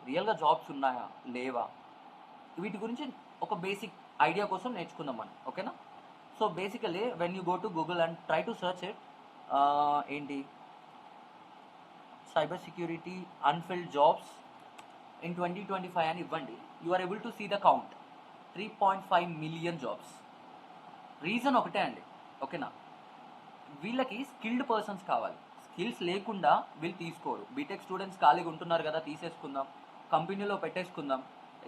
రియల్గా జాబ్స్ ఉన్నాయా లేవా, వీటి గురించి ఒక బేసిక్ ఐడియా కోసం నేర్చుకుందాం మనం. ఓకేనా? So basically when you go to Google and try to search it, ఏంటి cyber security unfilled jobs in 2025 అని ఇవ్వండి, you are able to see the count 3.5 million jobs. Reason ఒకటే అండి. ఓకేనా? వీళ్ళకి స్కిల్డ్ పర్సన్స్ కావాలి. స్కిల్స్ లేకుండా వీళ్ళు తీసుకోరు. బీటెక్ స్టూడెంట్స్ ఖాళీగా ఉంటున్నారు కదా, తీసేసుకుందాం, కంపెనీలో పెట్టేసుకుందాం,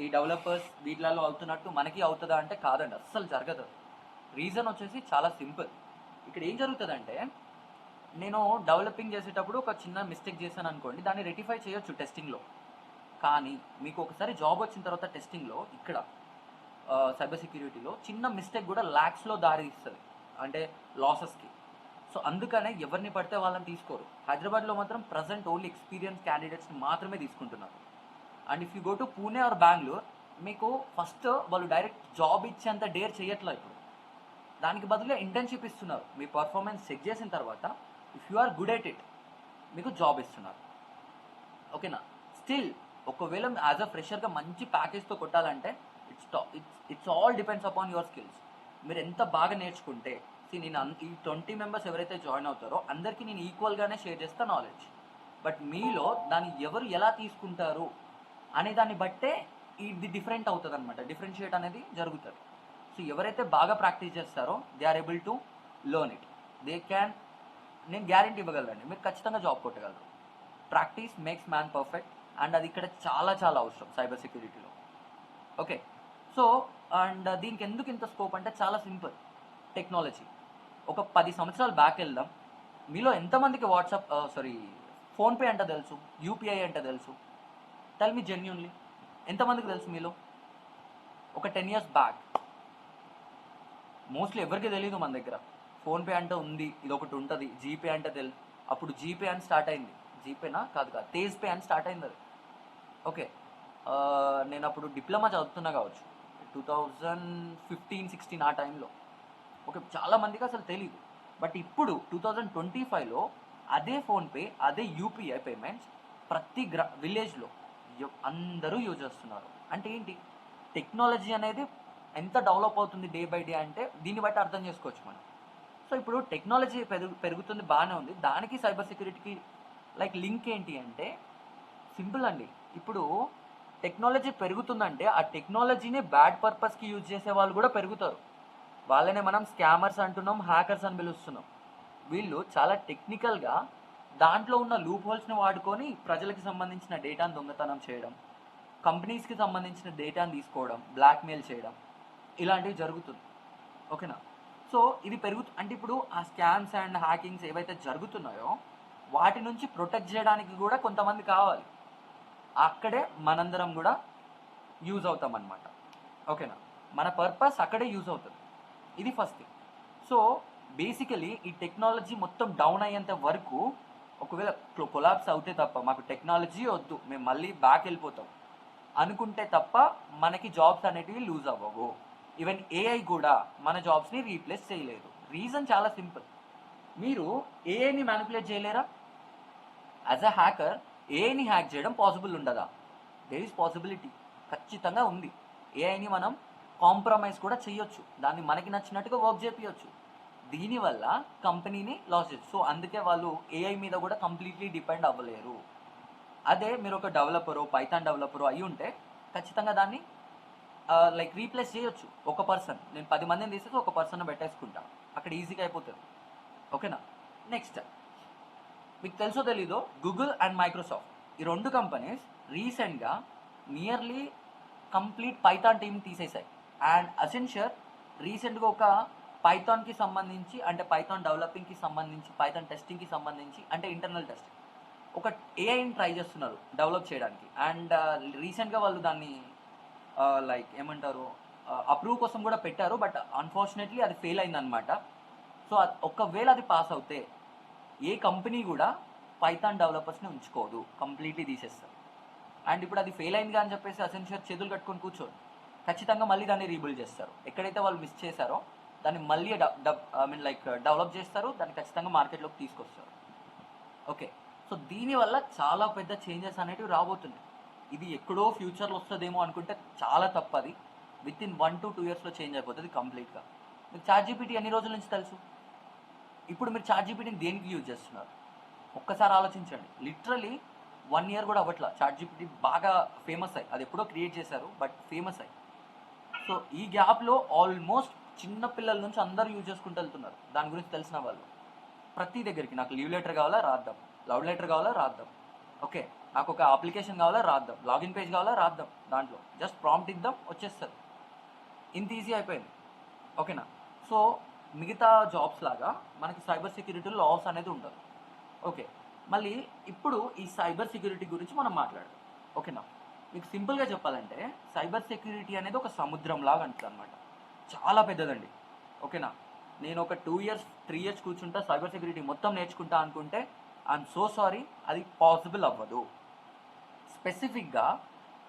ఈ డెవలపర్స్ వీటిలలో అవుతున్నట్టు మనకి అవుతుందా అంటే కాదండి, అస్సలు జరగదు. రీజన్ వచ్చేసి చాలా సింపుల్. ఇక్కడ ఏం జరుగుతుందంటే, నేను డెవలపింగ్ చేసేటప్పుడు ఒక చిన్న మిస్టేక్ చేశాను అనుకోండి, దాన్ని రెటిఫై చేయొచ్చు టెస్టింగ్లో. కానీ మీకు ఒకసారి జాబ్ వచ్చిన తర్వాత టెస్టింగ్లో ఇక్కడ సైబర్ సెక్యూరిటీలో చిన్న మిస్టేక్ కూడా ల్యాక్స్లో దారి ఇస్తుంది, అంటే లాసెస్కి. సో అందుకనే ఎవరిని పడితే వాళ్ళని తీసుకోరు. హైదరాబాద్లో మాత్రం ప్రజెంట్ ఓన్లీ ఎక్స్పీరియన్స్ క్యాండిడేట్స్ని మాత్రమే తీసుకుంటున్నారు. And if you go to Pune or Bengaluru, మీకు ఫస్ట్ వాళ్ళు డైరెక్ట్ జాబ్ ఇచ్చేంత డేర్ చేయట్లేదు ఇప్పుడు. దానికి బదులుగా ఇంటర్న్షిప్ ఇస్తున్నారు. మీ పర్ఫార్మెన్స్ చెక్ చేసిన తర్వాత if you are good at it మీకు జాబ్ ఇస్తున్నారు. ఓకేనా? స్టిల్ ఒకవేళ యాజ్ అ ఫ్రెషర్గా మంచి ప్యాకేజ్తో కొట్టాలంటే it's all depends upon your skills. మీరు ఎంత బాగా నేర్చుకుంటే, నేను ఈ 20 మెంబర్స్ ఎవరైతే జాయిన్ అవుతారో అందరికీ నేను ఈక్వల్గానే షేర్ చేస్తాను నాలెడ్జ్. బట్ మీలో దాన్ని ఎవరు ఎలా తీసుకుంటారు అనే దాన్ని బట్టే ఇది డిఫరెంట్ అవుతుంది అనమాట, డిఫరెన్షియేట్ అనేది జరుగుతుంది. సో ఎవరైతే బాగా ప్రాక్టీస్ చేస్తారో they are able to learn it. They can, నేను గ్యారంటీ ఇవ్వగలండి, మీరు ఖచ్చితంగా జాబ్ కొట్టగలరు. Practice makes man perfect, and అది ఇక్కడ చాలా చాలా అవసరం సైబర్ సెక్యూరిటీలో. ఓకే, సో అండ్ దీనికి ఎందుకు ఇంత స్కోప్ అంటే చాలా సింపుల్. టెక్నాలజీ ఒక 10 సంవత్సరాలు బ్యాక్ వెళ్దాం, మీలో ఎంతమందికి ఫోన్పే అంటే తెలుసు, యూపీఐ అంటే తెలుసు? టెల్ మీ జెన్యూన్లీ, ఎంతమందికి తెలుసు మీలో? ఒక 10 years బ్యాక్ మోస్ట్లీ ఎవరికి తెలియదు మన దగ్గర. ఫోన్పే అంటే ఉంది, ఇది ఒకటి ఉంటుంది. జీపే అంటే తెలుసు, అప్పుడు జీపే అని స్టార్ట్ అయింది. జీపేనా కాదు, తేజ్ పే అని స్టార్ట్ అయింది అది. ఓకే, నేను అప్పుడు డిప్లొమా చదువుతున్నా కావచ్చు, 2015-16 ఆ టైంలో. ఓకే, చాలామందికి అసలు తెలియదు. బట్ ఇప్పుడు 2025లో అదే ఫోన్పే, అదే యూపీఐ పేమెంట్స్ ప్రతి విలేజ్లో అందరూ యూజ్ చేస్తున్నారు. అంటే ఏంటి, టెక్నాలజీ అనేది ఎంత డెవలప్ అవుతుంది డే బై డే అంటే దీన్ని బట్టి అర్థం చేసుకోవచ్చు మనం. సో ఇప్పుడు టెక్నాలజీ పెరుగుతుంది, బాగానే ఉంది. దానికి సైబర్ సెక్యూరిటీకి లైక్ లింక్ ఏంటి అంటే సింపుల్ అండి. ఇప్పుడు టెక్నాలజీ పెరుగుతుందంటే ఆ టెక్నాలజీని బ్యాడ్ పర్పస్కి యూజ్ చేసే వాళ్ళు కూడా పెరుగుతారు. వాళ్ళనే మనం స్కామర్స్ అంటున్నాం, హ్యాకర్స్ అని పిలుస్తున్నాం. వీళ్ళు చాలా టెక్నికల్గా దాంట్లో ఉన్న లూప్ హోల్స్ని వాడుకొని ప్రజలకు సంబంధించిన డేటాను దొంగతనం చేయడం, కంపెనీస్కి సంబంధించిన డేటాను తీసుకోవడం, బ్లాక్మెయిల్ చేయడం, ఇలాంటివి జరుగుతుంది. ఓకేనా? సో ఇది అంటే ఇప్పుడు ఆ స్కామ్స్ అండ్ హ్యాకింగ్స్ ఏవైతే జరుగుతున్నాయో వాటి నుంచి ప్రొటెక్ట్ చేయడానికి కూడా కొంతమంది కావాలి. అక్కడే మనందరం కూడా యూజ్ అవుతాం అన్నమాట. ఓకేనా? మన పర్పస్ అక్కడే యూజ్ అవుతుంది. ఇది ఫస్ట్ థింగ్. సో బేసికలీ ఈ టెక్నాలజీ మొత్తం డౌన్ అయ్యేంత వరకు, ఒకవేళ కొలాప్స్ అవుతే తప్ప మాకు టెక్నాలజీ వద్దు, మేము మళ్ళీ బ్యాక్ వెళ్ళిపోతాం అనుకుంటే తప్ప మనకి జాబ్స్ అనేటివి లూజ్ అవ్వవు. ఈవెన్ ఏఐ కూడా మన జాబ్స్ని రీప్లేస్ చేయలేదు. రీజన్ చాలా సింపుల్. మీరు ఏఐని మ్యానిపులేట్ చేయలేరా? యాజ్ అ హ్యాకర్ ఏఐని హ్యాక్ చేయడం పాసిబుల్ ఉండదా? దేర్ ఈస్ పాసిబిలిటీ, ఖచ్చితంగా ఉంది. ఏఐని మనం కాంప్రమైజ్ కూడా చేయొచ్చు, దాన్ని మనకి నచ్చినట్టుగా వర్క్ చేయించవచ్చు. దీనివల్ల కంపెనీని లాస్ చేయొచ్చు. సో అందుకే వాళ్ళు ఏఐ మీద కూడా కంప్లీట్లీ డిపెండ్ అవ్వలేరు. అదే మీరు ఒక డెవలపరు, పైథాన్ డెవలపరు అయి ఉంటే ఖచ్చితంగా దాన్ని లైక్ రీప్లేస్ చేయొచ్చు. ఒక పర్సన్, నేను 10 మందిని తీసేసి ఒక పర్సన్ పెట్టేసుకుంటా, అక్కడ ఈజీగా అయిపోతుంది. ఓకేనా? నెక్స్ట్, మీకు తెలుసో తెలీదో, గూగుల్ అండ్ మైక్రోసాఫ్ట్ ఈ 2 కంపెనీస్ రీసెంట్గా నియర్లీ కంప్లీట్ పైథాన్ టీమ్ తీసేశాయి. అండ్ అసెన్షియర్ రీసెంట్గా ఒక పైథాన్కి సంబంధించి, అంటే పైథాన్ డెవలపింగ్కి సంబంధించి, పైథాన్ టెస్టింగ్కి సంబంధించి, అంటే ఇంటర్నల్ టెస్టింగ్, ఒక ఏఐని ట్రై చేస్తున్నారు డెవలప్ చేయడానికి. అండ్ రీసెంట్గా వాళ్ళు దాన్ని లైక్ ఏమంటారు, అప్రూవ్ కోసం కూడా పెట్టారు. బట్ అన్ఫార్చునేట్లీ అది ఫెయిల్ అయిందనమాట. సో ఒకవేళ అది పాస్ అవుతే ఏ కంపెనీ కూడా పైథాన్ డెవలపర్స్ని ఉంచుకోదు, కంప్లీట్లీ తీసేస్తారు. అండ్ ఇప్పుడు అది ఫెయిల్ అయింది అని చెప్పేసి అసెన్షియర్ చేతులు కట్టుకొని కూర్చోరు, ఖచ్చితంగా మళ్ళీ దాన్ని రీబిల్డ్ చేస్తారు. ఎక్కడైతే వాళ్ళు మిస్ చేశారో దాన్ని మళ్ళీ డెవలప్ చేస్తారు, దాన్ని ఖచ్చితంగా మార్కెట్లోకి తీసుకొస్తారు. ఓకే, సో దీనివల్ల చాలా పెద్ద చేంజెస్ అనేటివి రాబోతున్నాయి. ఇది ఎక్కడో ఫ్యూచర్లో వస్తుందేమో అనుకుంటే చాలా తప్పది. విత్ ఇన్ 1 to 2 ఇయర్స్లో చేంజ్ అయిపోతుంది కంప్లీట్గా. మీకు ChatGPT ఎన్ని రోజుల నుంచి తెలుసు? ఇప్పుడు మీరు ChatGPTని దేనికి యూజ్ చేస్తున్నారు? ఒక్కసారి ఆలోచించండి. లిటరలీ 1 ఇయర్ కూడా అవ్వట్లా ChatGPT బాగా ఫేమస్ అయ్యి. అది ఎప్పుడో క్రియేట్ చేశారు, బట్ ఫేమస్ అయ్యి. సో ఈ గ్యాప్లో ఆల్మోస్ట్ చిన్న పిల్లల నుంచి అందరూ యూజ్ చేసుకుంటూ వెళ్తున్నారు దాని గురించి తెలిసిన వాళ్ళు. ప్రతి దగ్గరికి నాకు లీవ్ లెటర్ కావాలా రాద్దాం, లవ్ లెటర్ కావాలా రాద్దాం, ఓకే నాకు ఒక అప్లికేషన్ కావాలా రాద్దాం, లాగిన్ పేజ్ కావాలా రాద్దాం, దాంట్లో జస్ట్ ప్రాంప్ట్ ఇద్దాం వచ్చేస్తుంది. ఇంత ఈజీ అయిపోయింది, ఓకేనా. సో మిగతా జాబ్స్ లాగా మనకి సైబర్ సెక్యూరిటీ లాస్ అనేది ఉండదు. ఓకే, మళ్ళీ ఇప్పుడు ఈ సైబర్ సెక్యూరిటీ గురించి మనం మాట్లాడదాం, ఓకేనా. మీకు సింపుల్గా చెప్పాలంటే సైబర్ సెక్యూరిటీ అనేది ఒక సముద్రం లాగా అంటుంది అనమాట. చాలా పెద్దదండి, ఓకేనా. నేను ఒక 2 years 3 years కూర్చుంటా సైబర్ సెక్యూరిటీ మొత్తం నేర్చుకుంటా అనుకుంటే ఐఎమ్ సో సారీ, అది పాసిబుల్ అవ్వదు. స్పెసిఫిక్గా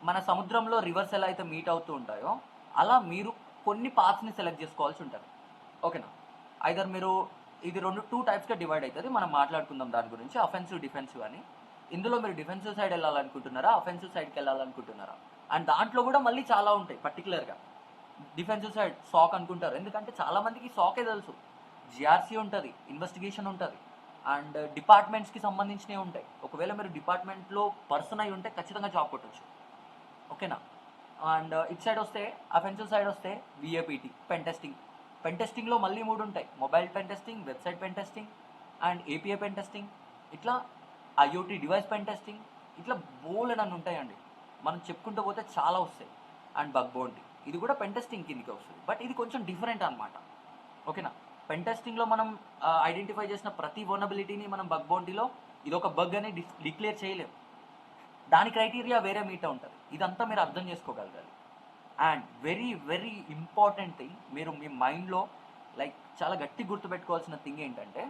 మన సముద్రంలో రివర్స్ ఎలా అయితే మీట్ అవుతూ ఉంటాయో అలా మీరు కొన్ని పాత్స్ని సెలెక్ట్ చేసుకోవాల్సి ఉంటుంది, ఓకేనా. ఐదర్ మీరు ఇది 2 టైప్స్గా డివైడ్ అవుతుంది, మనం మాట్లాడుకుందాం దాని గురించి, అఫెన్సివ్ డిఫెన్సివ్ అని. ఇందులో మీరు డిఫెన్సివ్ సైడ్ వెళ్ళాలనుకుంటున్నారా, అఫెన్సివ్ సైడ్కి వెళ్ళాలనుకుంటున్నారా? అండ్ దాంట్లో కూడా మళ్ళీ చాలా ఉంటాయి. పర్టికులర్గా డిఫెన్సివ్ సైడ్ సాక్ అనుకుంటారు, ఎందుకంటే చాలామందికి సాకే తెలుసు. జిఆర్సీ ఉంటుంది, ఇన్వెస్టిగేషన్ ఉంటుంది, అండ్ డిపార్ట్మెంట్స్కి సంబంధించినవి ఉంటాయి. ఒకవేళ మీరు డిపార్ట్మెంట్లో పర్సన్ అయి ఉంటే ఖచ్చితంగా జాబ్ కొట్టచ్చు, ఓకేనా. అండ్ ఇట్ సైడ్ వస్తే అఫెన్సివ్ సైడ్ వస్తే విఏపిటి పెన్ టెస్టింగ్. పెన్ టెస్టింగ్లో మళ్ళీ 3 ఉంటాయి: mobile pen testing, website pen testing, and API pen testing. ఇట్లా ఐఓటీ డివైస్ పెన్ టెస్టింగ్, ఇట్లా బోల్డ్ అని ఉంటాయండి. మనం చెప్పుకుంటూ పోతే చాలా వస్తాయి. అండ్ బగ్ బౌంటీ, ఇది కూడా పెన్ టెస్టింగ్ కిందకి వస్తుంది, బట్ ఇది కొంచెం డిఫరెంట్ అనమాట, ఓకేనా. పెన్ టెస్టింగ్లో మనం ఐడెంటిఫై చేసిన ప్రతి వల్నరబిలిటీని మనం బగ్ బౌంటీలో ఇదొక బగ్ అని డిక్లేర్ చేయలేము. దాని క్రైటీరియా వేరే మీట ఉంటుంది. ఇదంతా మీరు అర్థం చేసుకోగలగాలి. And very very important thing, మీరు మీ మైండ్లో లైక్ చాలా గట్టి గుర్తుపెట్టుకోవాల్సిన థింగ్ ఏంటంటే,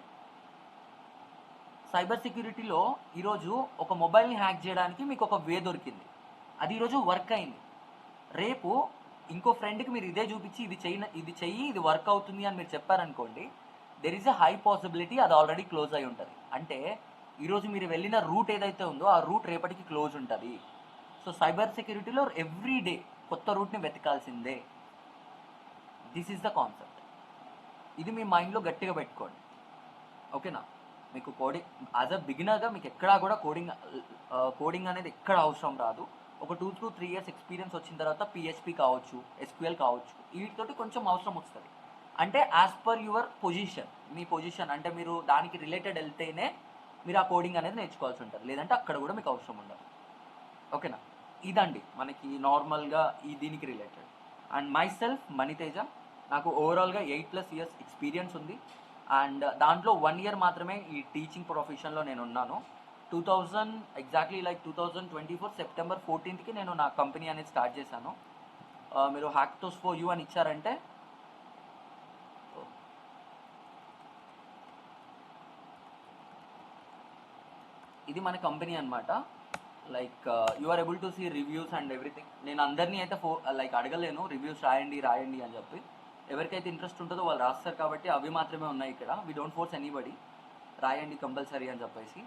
సైబర్ సెక్యూరిటీలో ఈరోజు ఒక మొబైల్ని హ్యాక్ చేయడానికి మీకు ఒక వే దొరికింది, అది ఈరోజు వర్క్ అయింది. రేపు ఇంకో ఫ్రెండ్కి మీరు ఇదే చూపించి ఇది చెయ్యి ఇది వర్క్ అవుతుంది అని మీరు చెప్పారనుకోండి, there is a high possibility అది ఆల్రెడీ క్లోజ్ అయి ఉంటుంది. అంటే ఈరోజు మీరు వెళ్ళిన రూట్ ఏదైతే ఉందో ఆ రూట్ రేపటికి క్లోజ్ ఉంటుంది. సో సైబర్ సెక్యూరిటీలో ఎవ్రీ డే కొత్త రూట్ని వెతకాల్సిందే. This is the concept. ఇది మీ మైండ్లో గట్టిగా పెట్టుకోండి, ఓకేనా. మీకు కోడింగ్ యాజ్ అ బిగినర్గా మీకు ఎక్కడా కూడా కోడింగ్ అనేది ఎక్కడ అవసరం రాదు. ఒక 2 to 3 years ఎక్స్పీరియన్స్ వచ్చిన తర్వాత పిహెచ్పి కావచ్చు, ఎస్క్యూఎల్ కావచ్చు, వీటితోటి కొంచెం అవసరం వస్తుంది. అంటే as per your position, me position అంటే మీరు దానికి రిలేటెడ్ వెళ్తేనే మీరు ఆ కోడింగ్ అనేది నేర్చుకోవాల్సి ఉంటుంది, లేదంటే అక్కడ కూడా మీకు అవసరం ఉండదు, ఓకేనా. ఇదండి మనకి నార్మల్గా ఈ దీనికి related. And my self Maniteja, నాకు ఓవరాల్గా 8+ years ఎక్స్పీరియన్స్ ఉంది. అండ్ దాంట్లో 1 year మాత్రమే ఈ టీచింగ్ ప్రొఫెషన్లో నేను ఉన్నాను. 2024 సెప్టెంబర్ 14th నేను నా కంపెనీ అనేది స్టార్ట్ చేశాను. మీరు హ్యాక్టోస్ ఫర్ యూ అని ఇచ్చారంటే ఇది మన కంపెనీ అనమాట. Like you are able to see reviews and everything. నేను అందరినీ అయితే లైక్ అడగలేను రివ్యూస్ రాయండి అని చెప్పి. ఎవరికైతే ఇంట్రెస్ట్ ఉంటుందో వాళ్ళు రాస్తారు కాబట్టి అవి మాత్రమే ఉన్నాయి ఇక్కడ. వీ డోంట్ ఫోర్స్ ఎనీబడి రాయండి కంపల్సరీ అని చెప్పేసి,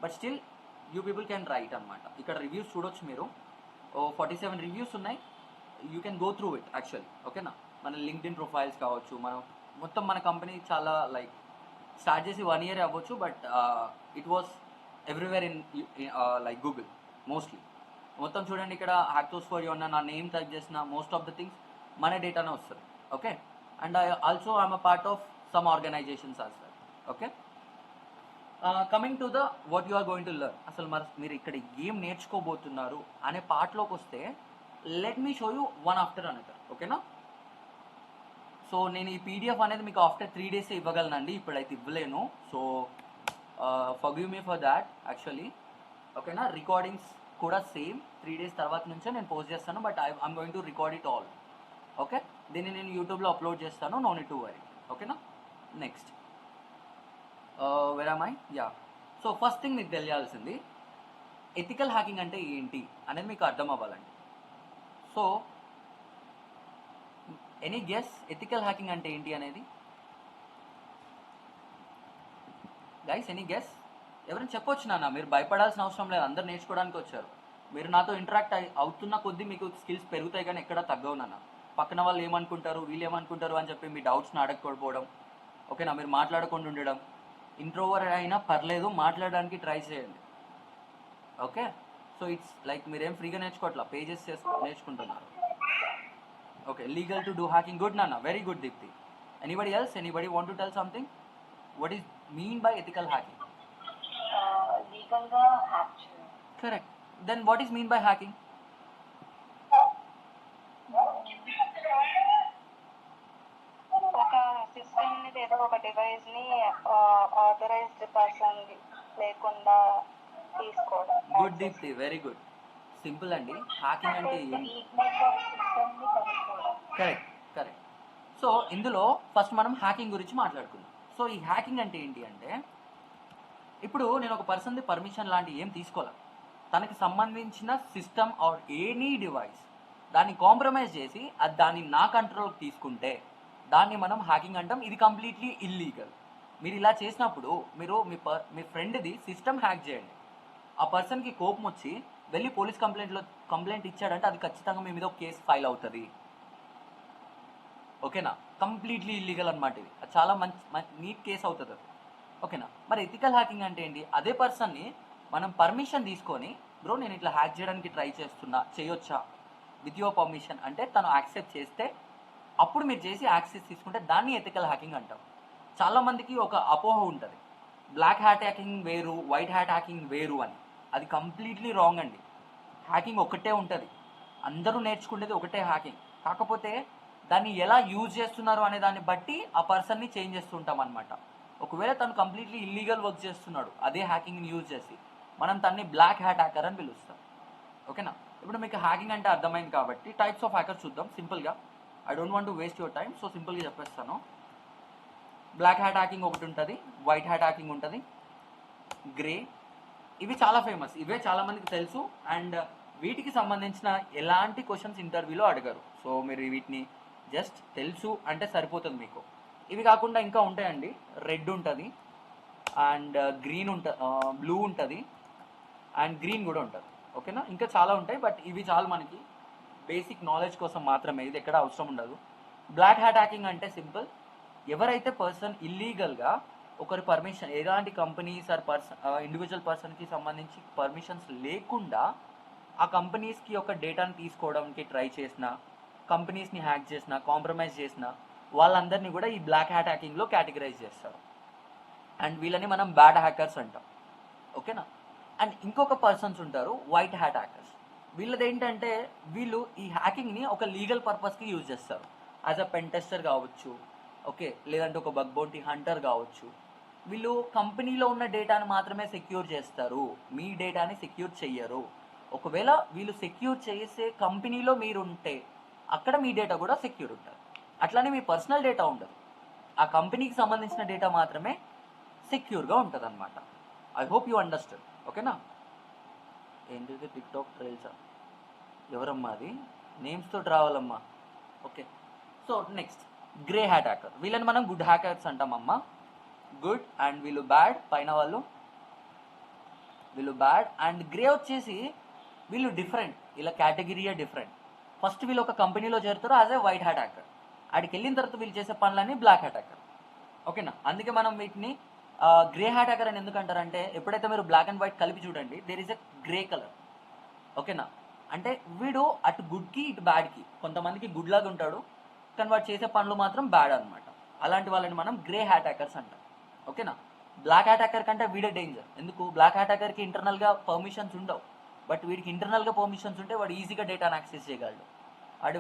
but still you people can write అనమాట. ఇక్కడ రివ్యూస్ చూడొచ్చు మీరు, 47 రివ్యూస్ ఉన్నాయి. You can go through it actually, ఓకేనా. మన లింక్డ్ఇన్ ప్రొఫైల్స్ కావచ్చు, మొత్తం మన కంపెనీ చాలా లైక్ స్టార్ట్ చేసి 1 year అవ్వచ్చు, but it was everywhere in like Google mostly. మొత్తం చూడండి ఇక్కడ హ్యాక్టోస్ ఫర్ యూ అన్న నా నేమ్ టైప్ చేసిన మోస్ట్ ఆఫ్ ద థింగ్స్ మన డేటానే వస్తుంది, okay. And also I'm a part of some organisations as well, okay. Coming to the what you are going to learn, అసలు మీరు ఇక్కడ ఏం నేర్చుకోబోతున్నారు అనే పార్ట్లోకి వస్తే, let me show you one after another, ఓకేనా. సో నేను ఈ పీడిఎఫ్ అనేది మీకు ఆఫ్టర్ 3 days ఇవ్వగలనండి, ఇప్పుడైతే ఇవ్వలేను. So forgive me for that actually, ఓకేనా. రికార్డింగ్స్ కూడా సేమ్ 3 days తర్వాత నుంచే నేను పోస్ట్ చేస్తాను, but I'm going to record it all, okay. దీన్ని నేను యూట్యూబ్లో అప్లోడ్ చేస్తాను, నో నీడ్ టు వరీ, ఓకేనా. Next where am I, yeah. So first thing మీకు తెలియాల్సింది ఎథికల్ హ్యాకింగ్ అంటే ఏంటి అనేది మీకు అర్థం అవ్వాలండి. So any guess ethical hacking అంటే ఏంటి అనేది? Guys any guess? ఎవరైనా చెప్పొచ్చు నాన్న, మీరు భయపడాల్సిన అవసరం లేదు, అందరు నేర్చుకోవడానికి వచ్చారు. మీరు నాతో ఇంటరాక్ట్ అవుతున్న కొద్దీ మీకు స్కిల్స్ పెరుగుతాయి కానీ ఎక్కడ తగ్గవు నాన్న. పక్కన వాళ్ళు ఏమనుకుంటారు, వీళ్ళు ఏమనుకుంటారు అని చెప్పి మీ డౌట్స్ని అడగకపోవడం, ఓకేనా, మీరు మాట్లాడకుండా ఉండడం. ఇంట్రోవర్ అయినా పర్లేదు, మాట్లాడడానికి ట్రై చేయండి. ఓకే, సో ఇట్స్ లైక్ మీరేం ఫ్రీగా నేర్చుకోవట్లా, పేజెస్ నేర్చుకుంటున్నారు. Okay, legal to do hacking, good నాన్న, very good Deepti. Anybody else, anybody want to tell something? What is mean by ethical hacking? లీగల్గా హ్యాక్ చేయడం. Correct. Then what is mean by hacking? ఒక system ని లేదా ఒక device ని authorized person లేకుండా తీసుకోవడం. Good Deepti, very good. Simple అండి. హ్యాకింగ్ అంటే ఏంటి? Correct correct. సో ఇందులో ఫస్ట్ మనం హ్యాకింగ్ గురించి మాట్లాడుకుందాం. సో ఈ హ్యాకింగ్ అంటే ఏంటి అంటే, ఇప్పుడు నేను ఒక పర్సన్ది పర్మిషన్ లాంటి ఏం తీసుకోవాలి, తనకి సంబంధించిన సిస్టమ్ ఆర్ ఎనీ డివైస్ దాన్ని కాంప్రమైజ్ చేసి అది దాన్ని నా కంట్రోల్కి తీసుకుంటే దాన్ని మనం హ్యాకింగ్ అంటాం. ఇది కంప్లీట్లీ ఇల్లీగల్. మీరు ఇలా చేసినప్పుడు మీరు మీ ఫ్రెండ్ది సిస్టమ్ హ్యాక్ చేయండి, ఆ పర్సన్కి కోపం వచ్చి వెళ్ళి పోలీస్ కంప్లైంట్ ఇచ్చాడంటే అది ఖచ్చితంగా మీ మీద ఒక కేసు ఫైల్ అవుతుంది. ఓకేనా, కంప్లీట్లీ ఇల్లీగల్ అనమాట. ఇది చాలా మంచి నీట్ కేసు అవుతుంది అది. ఓకేనా, మరి ఎథికల్ హ్యాకింగ్ అంటే ఏంటి? అదే పర్సన్ని మనం పర్మిషన్ తీసుకొని, బ్రో నేను ఇట్లా హ్యాక్ చేయడానికి ట్రై చేస్తున్నా, చేయొచ్చా విత్ యువర్ పర్మిషన్ అంటే తను యాక్సెప్ట్ చేస్తే అప్పుడు మీరు చేసి యాక్సెస్ తీసుకుంటే దాన్ని ఎథికల్ హ్యాకింగ్ అంటాం. చాలామందికి ఒక అపోహ ఉంటుంది, బ్లాక్ హ్యాట్ హ్యాకింగ్ వేరు, వైట్ హ్యాట్ హ్యాకింగ్ వేరు అని. అది కంప్లీట్లీ రాంగ్ అండి. హ్యాకింగ్ ఒకటే ఉంటుంది, అందరూ నేర్చుకునేది ఒకటే హ్యాకింగ్. కాకపోతే దాన్ని ఎలా యూజ్ చేస్తున్నారు అనే దాన్ని బట్టి ఆ పర్సన్ని చేంజ్ చేస్తుంటాం అనమాట. ఒకవేళ తను కంప్లీట్లీ ఇల్లీగల్ వర్క్ చేస్తున్నాడు అదే హ్యాకింగ్ని యూజ్ చేసి, మనం తన్ని బ్లాక్ హ్యాట్ హ్యాకర్ అని పిలుస్తాం. ఓకేనా, ఇప్పుడు మీకు హ్యాకింగ్ అంటే అర్థమైంది కాబట్టి టైప్స్ ఆఫ్ హ్యాకర్స్ చూద్దాం సింపుల్గా. I don't want to waste your time, so సింపుల్గా చెప్పేస్తాను. బ్లాక్ హ్యాట్ హ్యాకింగ్ ఒకటి ఉంటుంది, వైట్ హ్యాట్ హ్యాకింగ్ ఉంటుంది, గ్రే. ఇవి చాలా ఫేమస్, ఇవే చాలా మందికి తెలుసు. అండ్ వీటికి సంబంధించిన ఎలాంటి క్వశ్చన్స్ ఇంటర్వ్యూలో అడగరు. సో మీరు వీటిని జస్ట్ తెలుసు అంటే సరిపోతుంది మీకు. ఇవి కాకుండా ఇంకా ఉంటాయండి, రెడ్ ఉంటుంది అండ్ గ్రీన్ బ్లూ ఉంటుంది అండ్ గ్రీన్ కూడా ఉంటుంది. ఓకేనా, ఇంకా చాలా ఉంటాయి, బట్ ఇవి చాలు మనకి బేసిక్ నాలెడ్జ్ కోసం మాత్రమే, ఇది ఎక్కడ అవసరం ఉండదు. బ్లాక్ హ్యాట్ హ్యాకింగ్ అంటే సింపుల్, ఎవరైతే పర్సన్ ఇల్లీగల్గా ఒకరి పర్మిషన్, ఎలాంటి కంపెనీస్ ఆర్ ఇండివిజువల్ పర్సన్కి సంబంధించి పర్మిషన్స్ లేకుండా ఆ కంపెనీస్కి ఒక డేటాని తీసుకోవడానికి ట్రై చేసిన, కంపెనీస్ని హ్యాక్ చేసిన, కాంప్రమైజ్ చేసిన వాళ్ళందరినీ కూడా ఈ బ్లాక్ హ్యాట్ హ్యాకింగ్లో కేటగిరైజ్ చేస్తారు. అండ్ వీళ్ళని మనం బ్యాడ్ హ్యాకర్స్ అంటాం. ఓకేనా, అండ్ ఇంకొక పర్సన్స్ ఉంటారు వైట్ హ్యాట్ హ్యాకర్స్. వీళ్ళది ఏంటంటే వీళ్ళు ఈ హ్యాకింగ్ని ఒక లీగల్ పర్పస్కి యూజ్ చేస్తారు. యాజ్ అ పెన్ టెస్టర్ కావచ్చు, ఓకే, లేదంటే ఒక బగ్ బౌంటీ హంటర్ కావచ్చు. వీళ్ళు కంపెనీలో ఉన్న డేటాను మాత్రమే సెక్యూర్ చేస్తారు, మీ డేటాని సెక్యూర్ చెయ్యరు. ఒకవేళ వీళ్ళు సెక్యూర్ చేసే కంపెనీలో మీరు ఉంటే అక్కడ మీ డేటా కూడా సెక్యూర్ ఉంటుంది. అట్లానే మీ పర్సనల్ డేటా ఉండదు, ఆ కంపెనీకి సంబంధించిన డేటా మాత్రమే సెక్యూర్గా ఉంటుంది అనమాట. I hope you understand. ఓకేనా, ఏంటిది టిక్టాక్ ట్రైల్సా, ఎవరమ్మా అది, నేమ్స్ తోటి రావాలమ్మా. Okay, so next grey hat hacker. వీళ్ళని మనం గుడ్ హ్యాకర్స్ అంటామమ్మా, గుడ్. అండ్ వీళ్ళు బ్యాడ్, పైన వాళ్ళు వీళ్ళు బ్యాడ్. అండ్ గ్రే వచ్చేసి వీళ్ళు డిఫరెంట్, వీళ్ళ కేటగిరీయే డిఫరెంట్. ఫస్ట్ వీళ్ళు ఒక కంపెనీలో చేరుతారు as a white hat hacker, ఆడికి వెళ్ళిన తర్వాత వీళ్ళు చేసే పనులన్నీ బ్లాక్ హ్యాట్ హ్యాకర్. ఓకేనా, అందుకే మనం వీటిని గ్రే హ్యాట్ హ్యాకర్ అని ఎందుకు అంటారంటే, ఎప్పుడైతే మీరు బ్లాక్ అండ్ వైట్ కలిపి చూడండి there is a grey colour. ఓకేనా, అంటే వీడు అటు గుడ్కి ఇటు బ్యాడ్కి, కొంతమందికి గుడ్ లాగా ఉంటాడు కానీ వాడు చేసే పనులు మాత్రం బ్యాడ్ అనమాట. అలాంటి వాళ్ళని మనం గ్రే హ్యాట్ హ్యాకర్స్ అంటాం. ఓకేనా, బ్లాక్ హ్యాట్ హ్యాకర్ కంటే వీడే డేంజర్. ఎందుకు, బ్లాక్ హ్యాట్ హ్యాకర్కి ఇంటర్నల్గా పర్మిషన్స్ ఉండవు, బట్ వీడికి ఇంటర్నల్గా పర్మిషన్స్ ఉంటే వాడు ఈజీగా డేటాను యాక్సెస్ చేయగలడు.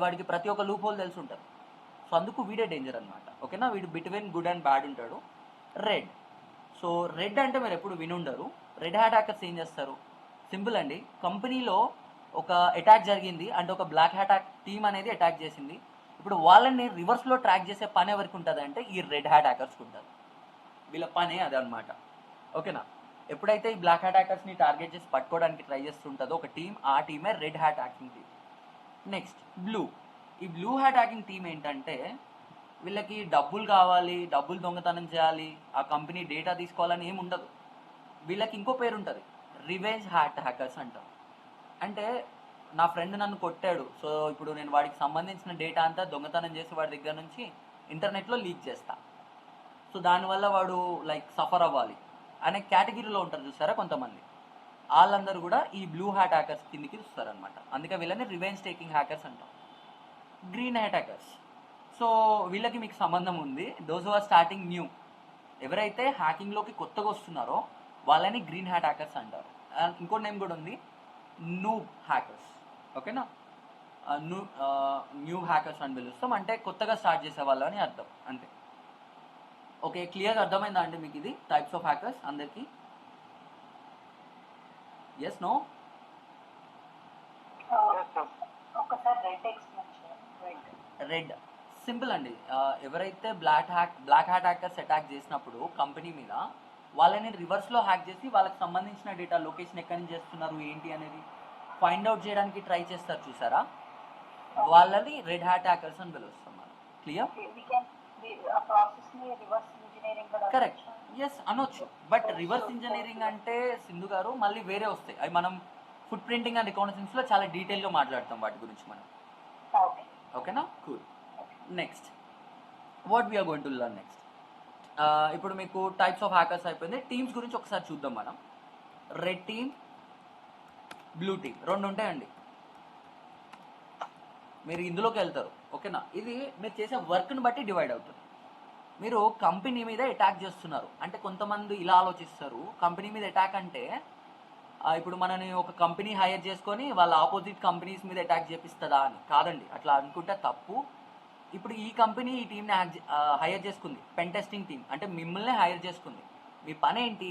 వాడికి ప్రతి ఒక్క లూప్ హోల్ తెలిసి ఉంటుంది. సో అందుకు వీడే డేంజర్ అనమాట. ఓకేనా, వీడు బిట్వీన్ గుడ్ అండ్ బ్యాడ్ ఉంటాడు. రెడ్, సో రెడ్ అంటే మీరు ఎప్పుడు వినుండరు. రెడ్ హ్యాట్ హ్యాకర్స్ ఏం చేస్తారు, సింపుల్ అండి. కంపెనీలో ఒక అటాక్ జరిగింది అంటే ఒక బ్లాక్ హ్యాట్ టీమ్ అనేది అటాక్ చేసింది. ఇప్పుడు వాళ్ళని రివర్స్లో ట్రాక్ చేసే పని ఎవరికి ఉంటుంది అంటే ఈ రెడ్ హ్యాట్ హ్యాకర్స్కి ఉంటుంది. వీళ్ళ పనే అదే అనమాట. ఓకేనా, ఎప్పుడైతే ఈ బ్లాక్ హ్యాట్ హ్యాకర్స్ని టార్గెట్ చేసి పట్టుకోవడానికి ట్రై చేస్తుంటుందో ఒక టీం, ఆ టీమే red hat hacking team. Next blue. ఈ బ్లూ హ్యాట్ హ్యాకింగ్ టీమ్ ఏంటంటే వీళ్ళకి డబ్బులు కావాలి, డబ్బులు దొంగతనం చేయాలి, ఆ కంపెనీ డేటా తీసుకోవాలని ఏమి ఉండదు. వీళ్ళకి ఇంకో పేరు ఉంటుంది, రివెంజ్ హ్యాట్ హ్యాకర్స్ అంటారు. అంటే నా ఫ్రెండ్ నన్ను కొట్టాడు, సో ఇప్పుడు నేను వాడికి సంబంధించిన డేటా అంతా దొంగతనం చేసి వాడి దగ్గర నుంచి ఇంటర్నెట్లో లీక్ చేస్తా. సో దానివల్ల వాడు లైక్ సఫర్ అవ్వాలి అనే కేటగిరీలో ఉంటారు చూసారా కొంతమంది, వాళ్ళందరూ కూడా ఈ బ్లూ హ్యాట్ హ్యాకర్స్ కిందికి చూస్తారనమాట. అందుకే వీళ్ళని రివెంజ్ టేకింగ్ హ్యాకర్స్ అంటాం. గ్రీన్ హ్యాట్ హ్యాకర్స్, సో వీళ్ళకి మీకు సంబంధం ఉంది. దోస్ ఆర్ స్టార్టింగ్ న్యూ, ఎవరైతే హ్యాకింగ్లోకి కొత్తగా వస్తున్నారో వాళ్ళని గ్రీన్ హ్యాట్ హ్యాకర్స్ అంటారు. అండ్ ఇంకో నేమ్ కూడా ఉంది, నూబ్ హ్యాకర్స్. ఓకేనా, న్యూ హ్యాకర్స్ అని పిలుస్తాం, అంటే కొత్తగా స్టార్ట్ చేసే వాళ్ళని అర్థం అంతే. ఓకే, క్లియర్గా అర్థమైందా అండి మీకు ఇది టైప్స్ ఆఫ్ హ్యాకర్స్ అందరికీ? Yes, no? ఒకసారి రెడ్ ఎక్స్ప్లెయిన్ చేయండి. రెడ్ సింపుల్ అండి. ఎవరైతే బ్లాక్ హ్యాట్ హ్యాకర్స్ అటాక్ చేసినప్పుడు కంపెనీ మీద, వాళ్ళని రివర్స్లో హ్యాక్ చేసి వాళ్ళకి సంబంధించిన డేటా, లొకేషన్ ఎక్కడి నుంచి చేస్తున్నారు ఏంటి అనేది ఫైండ్ అవుట్ చేయడానికి ట్రై చేస్తారు చూసారా, వాళ్ళని రెడ్ హ్యాట్ హ్యాకర్స్ అని పిలుస్తాం మనం. క్లియర్? కరెక్ట్, ఎస్ అనొచ్చు. బట్ రివర్స్ ఇంజనీరింగ్ అంటే సింధు గారు మళ్ళీ వేరే వస్తాయి, అవి మనం ఫుడ్ ప్రింటింగ్ అండ్ రికగ్నిషన్స్లో చాలా డీటెయిల్గా మాట్లాడతాం వాటి గురించి మనం. ఓకేనా, cool. Next what we're going to learn next. ఇప్పుడు మీకు టైప్స్ ఆఫ్ హ్యాకర్స్ అయిపోయింది. టీమ్స్ గురించి ఒకసారి చూద్దాం మనం. రెడ్ టీమ్, బ్లూ టీమ్, రెండు ఉంటాయండి. మీరు ఇందులోకి వెళ్తారు. ఓకేనా, ఇది మీరు చేసే వర్క్ని బట్టి డివైడ్ అవుతుంది. మీరు కంపెనీ మీద అటాక్ చేస్తున్నారు అంటే కొంతమంది ఇలా ఆలోచిస్తారు, కంపెనీ మీద అటాక్ అంటే ఇప్పుడు మనని ఒక కంపెనీ హైర్ చేసుకొని వాళ్ళ ఆపోజిట్ కంపెనీస్ మీద అటాక్ చేపిస్తుందా అని. కాదండి, అట్లా అనుకుంటే తప్పు. ఇప్పుడు ఈ కంపెనీ ఈ టీంని హైర్ చేసుకుంది, పెన్ టెస్టింగ్ టీం, అంటే మిమ్మల్ని హైర్ చేసుకుంది. మీ పని ఏంటి,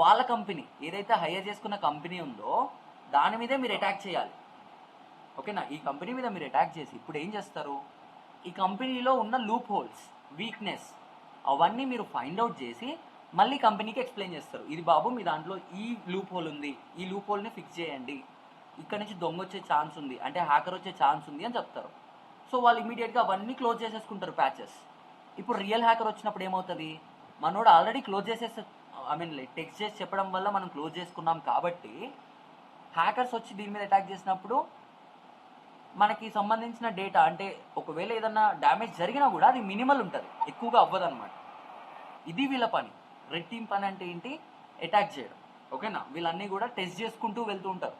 వాళ్ళ కంపెనీ ఏదైతే హైర్ చేసుకున్న కంపెనీ ఉందో దాని మీదే మీరు అటాక్ చేయాలి. ఓకేనా, ఈ కంపెనీ మీద మీరు అటాక్ చేసి ఇప్పుడు ఏం చేస్తారు, ఈ కంపెనీలో ఉన్న లూప్ హోల్స్, వీక్నెస్, అవన్నీ మీరు ఫైండ్ అవుట్ చేసి మళ్ళీ కంపెనీకి ఎక్స్ప్లెయిన్ చేస్తారు. ఇది బాబు మీ దాంట్లో ఈ లూప్ హోల్ ఉంది, ఈ లూప్ హోల్ని ఫిక్స్ చేయండి, ఇక్కడ నుంచి దొంగ వచ్చే ఛాన్స్ ఉంది, అంటే హ్యాకర్ వచ్చే ఛాన్స్ ఉంది అని చెప్తారు. సో వాళ్ళు ఇమీడియట్గా అవన్నీ క్లోజ్ చేసేసుకుంటారు ప్యాచెస్. ఇప్పుడు రియల్ హ్యాకర్ వచ్చినప్పుడు ఏమవుతుంది, మనోడు ఆల్రెడీ క్లోజ్ చేసేసి, టెక్స్ట్ చేసి చెప్పడం వల్ల మనం క్లోజ్ చేసుకున్నాం కాబట్టి హ్యాకర్స్ వచ్చి దీని మీద అటాక్ చేసినప్పుడు మనకి సంబంధించిన డేటా, అంటే ఒకవేళ ఏదన్నా డ్యామేజ్ జరిగినా కూడా అది మినిమల్ ఉంటుంది, ఎక్కువగా అవ్వదు అనమాట. ఇది వీళ్ళ పని. రెడ్ టీమ్ పని అంటే ఏంటి, అటాక్ చేయడం. ఓకేనా, వీళ్ళన్నీ కూడా టెస్ట్ చేసుకుంటూ వెళ్తూ ఉంటారు.